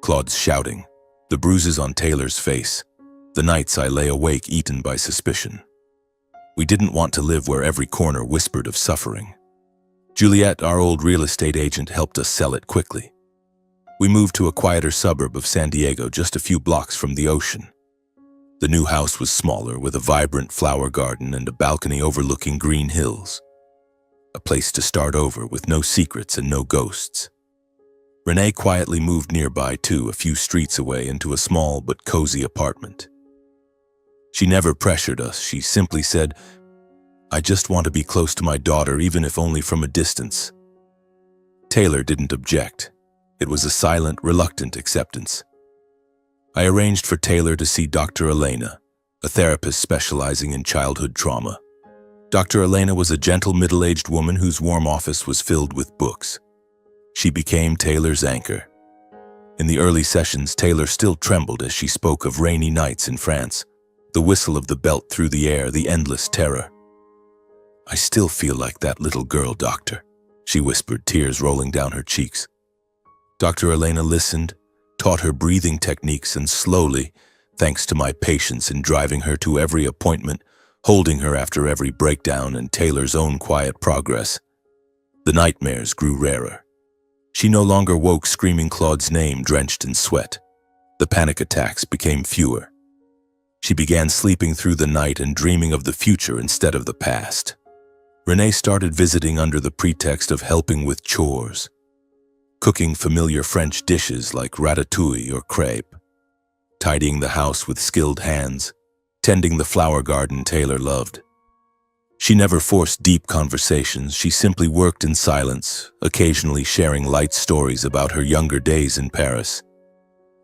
Claude's shouting, the bruises on Taylor's face, the nights I lay awake eaten by suspicion. We didn't want to live where every corner whispered of suffering. Juliet, our old real estate agent, helped us sell it quickly. We moved to a quieter suburb of San Diego, just a few blocks from the ocean. The new house was smaller, with a vibrant flower garden and a balcony overlooking green hills. A place to start over with no secrets and no ghosts. Renee quietly moved nearby too, a few streets away, into a small but cozy apartment. She never pressured us. She simply said, I just want to be close to my daughter, even if only from a distance. Taylor didn't object. It was a silent, reluctant acceptance. I arranged for Taylor to see Dr. Elena, a therapist specializing in childhood trauma. Dr. Elena was a gentle middle-aged woman whose warm office was filled with books. She became Taylor's anchor. In the early sessions, Taylor still trembled as she spoke of rainy nights in France, the whistle of the belt through the air, the endless terror. "I still feel like that little girl, doctor," she whispered, tears rolling down her cheeks. Dr. Elena listened, taught her breathing techniques, and slowly, thanks to my patience in driving her to every appointment, holding her after every breakdown, and Taylor's own quiet progress, the nightmares grew rarer. She no longer woke screaming Claude's name drenched in sweat. The panic attacks became fewer. She began sleeping through the night and dreaming of the future instead of the past. Renee started visiting under the pretext of helping with chores, cooking familiar French dishes like ratatouille or crepe, tidying the house with skilled hands, tending the flower garden Taylor loved. She never forced deep conversations. She simply worked in silence, occasionally sharing light stories about her younger days in Paris.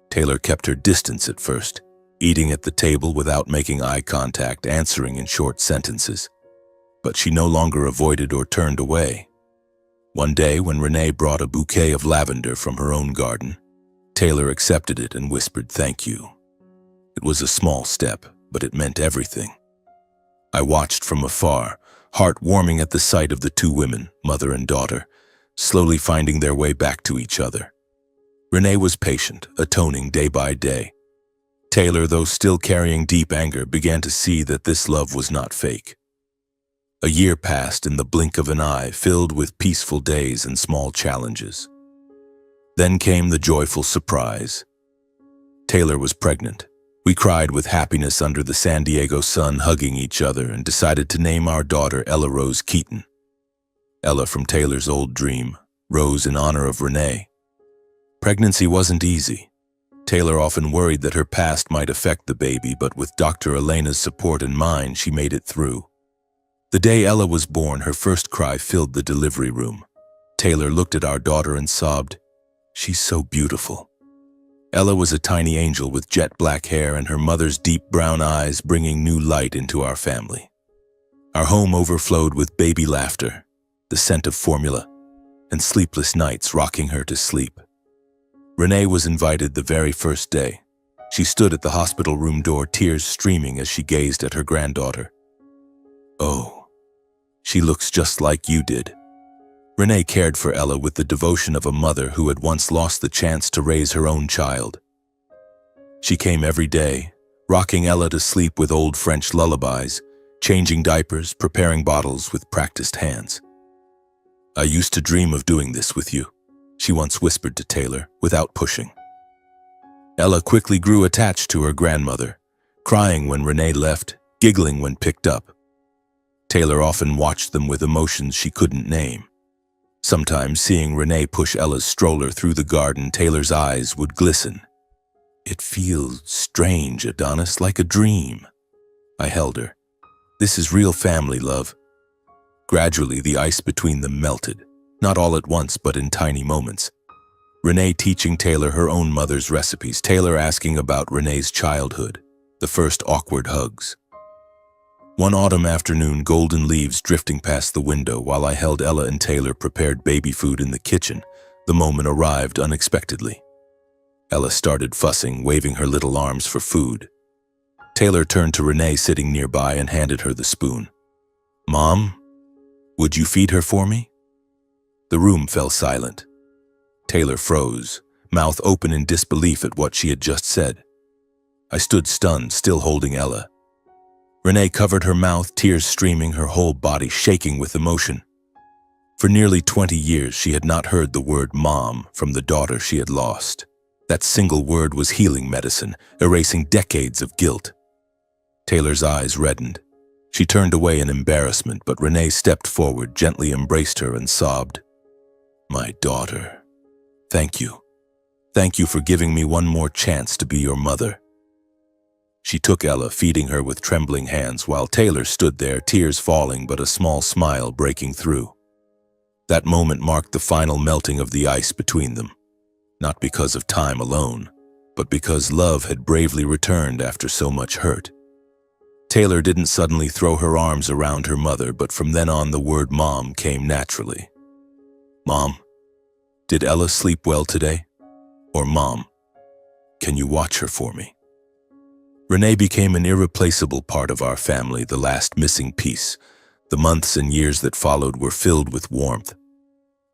Taylor kept her distance at first, eating at the table without making eye contact, answering in short sentences. But she no longer avoided or turned away. One day, when Renee brought a bouquet of lavender from her own garden, Taylor accepted it and whispered thank you. It was a small step, but it meant everything. I watched from afar, heart warming at the sight of the two women, mother and daughter, slowly finding their way back to each other. Renee was patient, atoning day by day. Taylor, though still carrying deep anger, began to see that this love was not fake. A year passed in the blink of an eye, filled with peaceful days and small challenges. Then came the joyful surprise. Taylor was pregnant. We cried with happiness under the San Diego sun, hugging each other, and decided to name our daughter Ella Rose Keaton. Ella, from Taylor's old dream, Rose in honor of Renee. Pregnancy wasn't easy. Taylor often worried that her past might affect the baby, but with Dr. Elena's support and mine, she made it through. The day Ella was born, her first cry filled the delivery room. Taylor looked at our daughter and sobbed, "She's so beautiful." Ella was a tiny angel with jet black hair and her mother's deep brown eyes, bringing new light into our family. Our home overflowed with baby laughter, the scent of formula, and sleepless nights rocking her to sleep. Renee was invited the very first day. She stood at the hospital room door, tears streaming as she gazed at her granddaughter. "Oh, she looks just like you did." Renee cared for Ella with the devotion of a mother who had once lost the chance to raise her own child. She came every day, rocking Ella to sleep with old French lullabies, changing diapers, preparing bottles with practiced hands. "I used to dream of doing this with you," she once whispered to Taylor, without pushing. Ella quickly grew attached to her grandmother, crying when Renee left, giggling when picked up. Taylor often watched them with emotions she couldn't name. Sometimes, seeing Renee push Ella's stroller through the garden, Taylor's eyes would glisten. "It feels strange, Adonis, like a dream." I held her. "This is real family, love." Gradually, the ice between them melted, not all at once, but in tiny moments. Renee teaching Taylor her own mother's recipes, Taylor asking about Renee's childhood, the first awkward hugs. One autumn afternoon, golden leaves drifting past the window while I held Ella and Taylor prepared baby food in the kitchen, the moment arrived unexpectedly. Ella started fussing, waving her little arms for food. Taylor turned to Renee sitting nearby and handed her the spoon. "Mom, would you feed her for me?" The room fell silent. Taylor froze, mouth open in disbelief at what she had just said. I stood stunned, still holding Ella. Renee covered her mouth, tears streaming, her whole body shaking with emotion. For nearly 20 years, she had not heard the word mom from the daughter she had lost. That single word was healing medicine, erasing decades of guilt. Taylor's eyes reddened. She turned away in embarrassment, but Renee stepped forward, gently embraced her and sobbed. "My daughter, thank you. Thank you for giving me one more chance to be your mother." She took Ella, feeding her with trembling hands, while Taylor stood there, tears falling but a small smile breaking through. That moment marked the final melting of the ice between them, not because of time alone, but because love had bravely returned after so much hurt. Taylor didn't suddenly throw her arms around her mother, but from then on the word mom came naturally. Mom, did Ella sleep well today? Or Mom, can you watch her for me? Renee became an irreplaceable part of our family, the last missing piece. The months and years that followed were filled with warmth.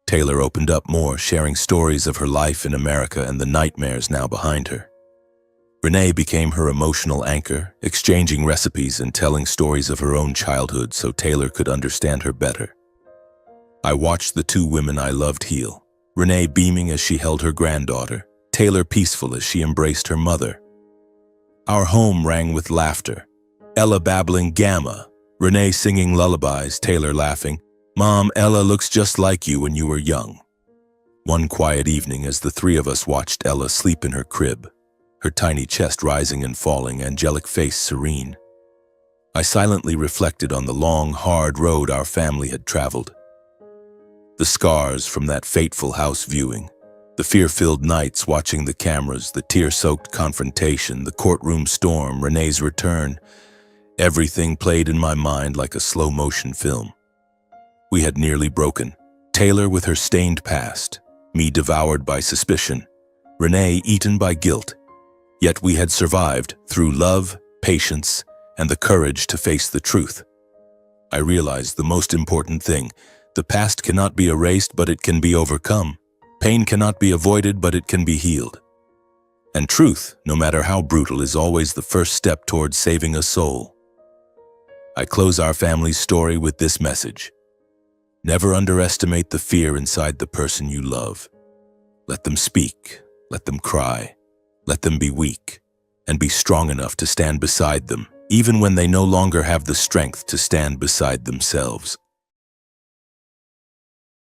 Taylor opened up more, sharing stories of her life in America and the nightmares now behind her. Renee became her emotional anchor, exchanging recipes and telling stories of her own childhood so Taylor could understand her better. I watched the two women I loved heal, Renee beaming as she held her granddaughter, Taylor peaceful as she embraced her mother. Our home rang with laughter, Ella babbling gamma, Renee singing lullabies, Taylor laughing, Mom, Ella looks just like you when you were young. One quiet evening, as the three of us watched Ella sleep in her crib, her tiny chest rising and falling, angelic face serene, I silently reflected on the long, hard road our family had traveled. The scars from that fateful house viewing, the fear-filled nights watching the cameras, the tear-soaked confrontation, the courtroom storm, Renee's return, everything played in my mind like a slow-motion film. We had nearly broken, Taylor with her stained past, me devoured by suspicion, Renee eaten by guilt. Yet we had survived through love, patience, and the courage to face the truth. I realized the most important thing: the past cannot be erased, but it can be overcome. Pain cannot be avoided, but it can be healed. And truth, no matter how brutal, is always the first step towards saving a soul. I close our family's story with this message: never underestimate the fear inside the person you love. Let them speak, let them cry, let them be weak, and be strong enough to stand beside them, even when they no longer have the strength to stand beside themselves.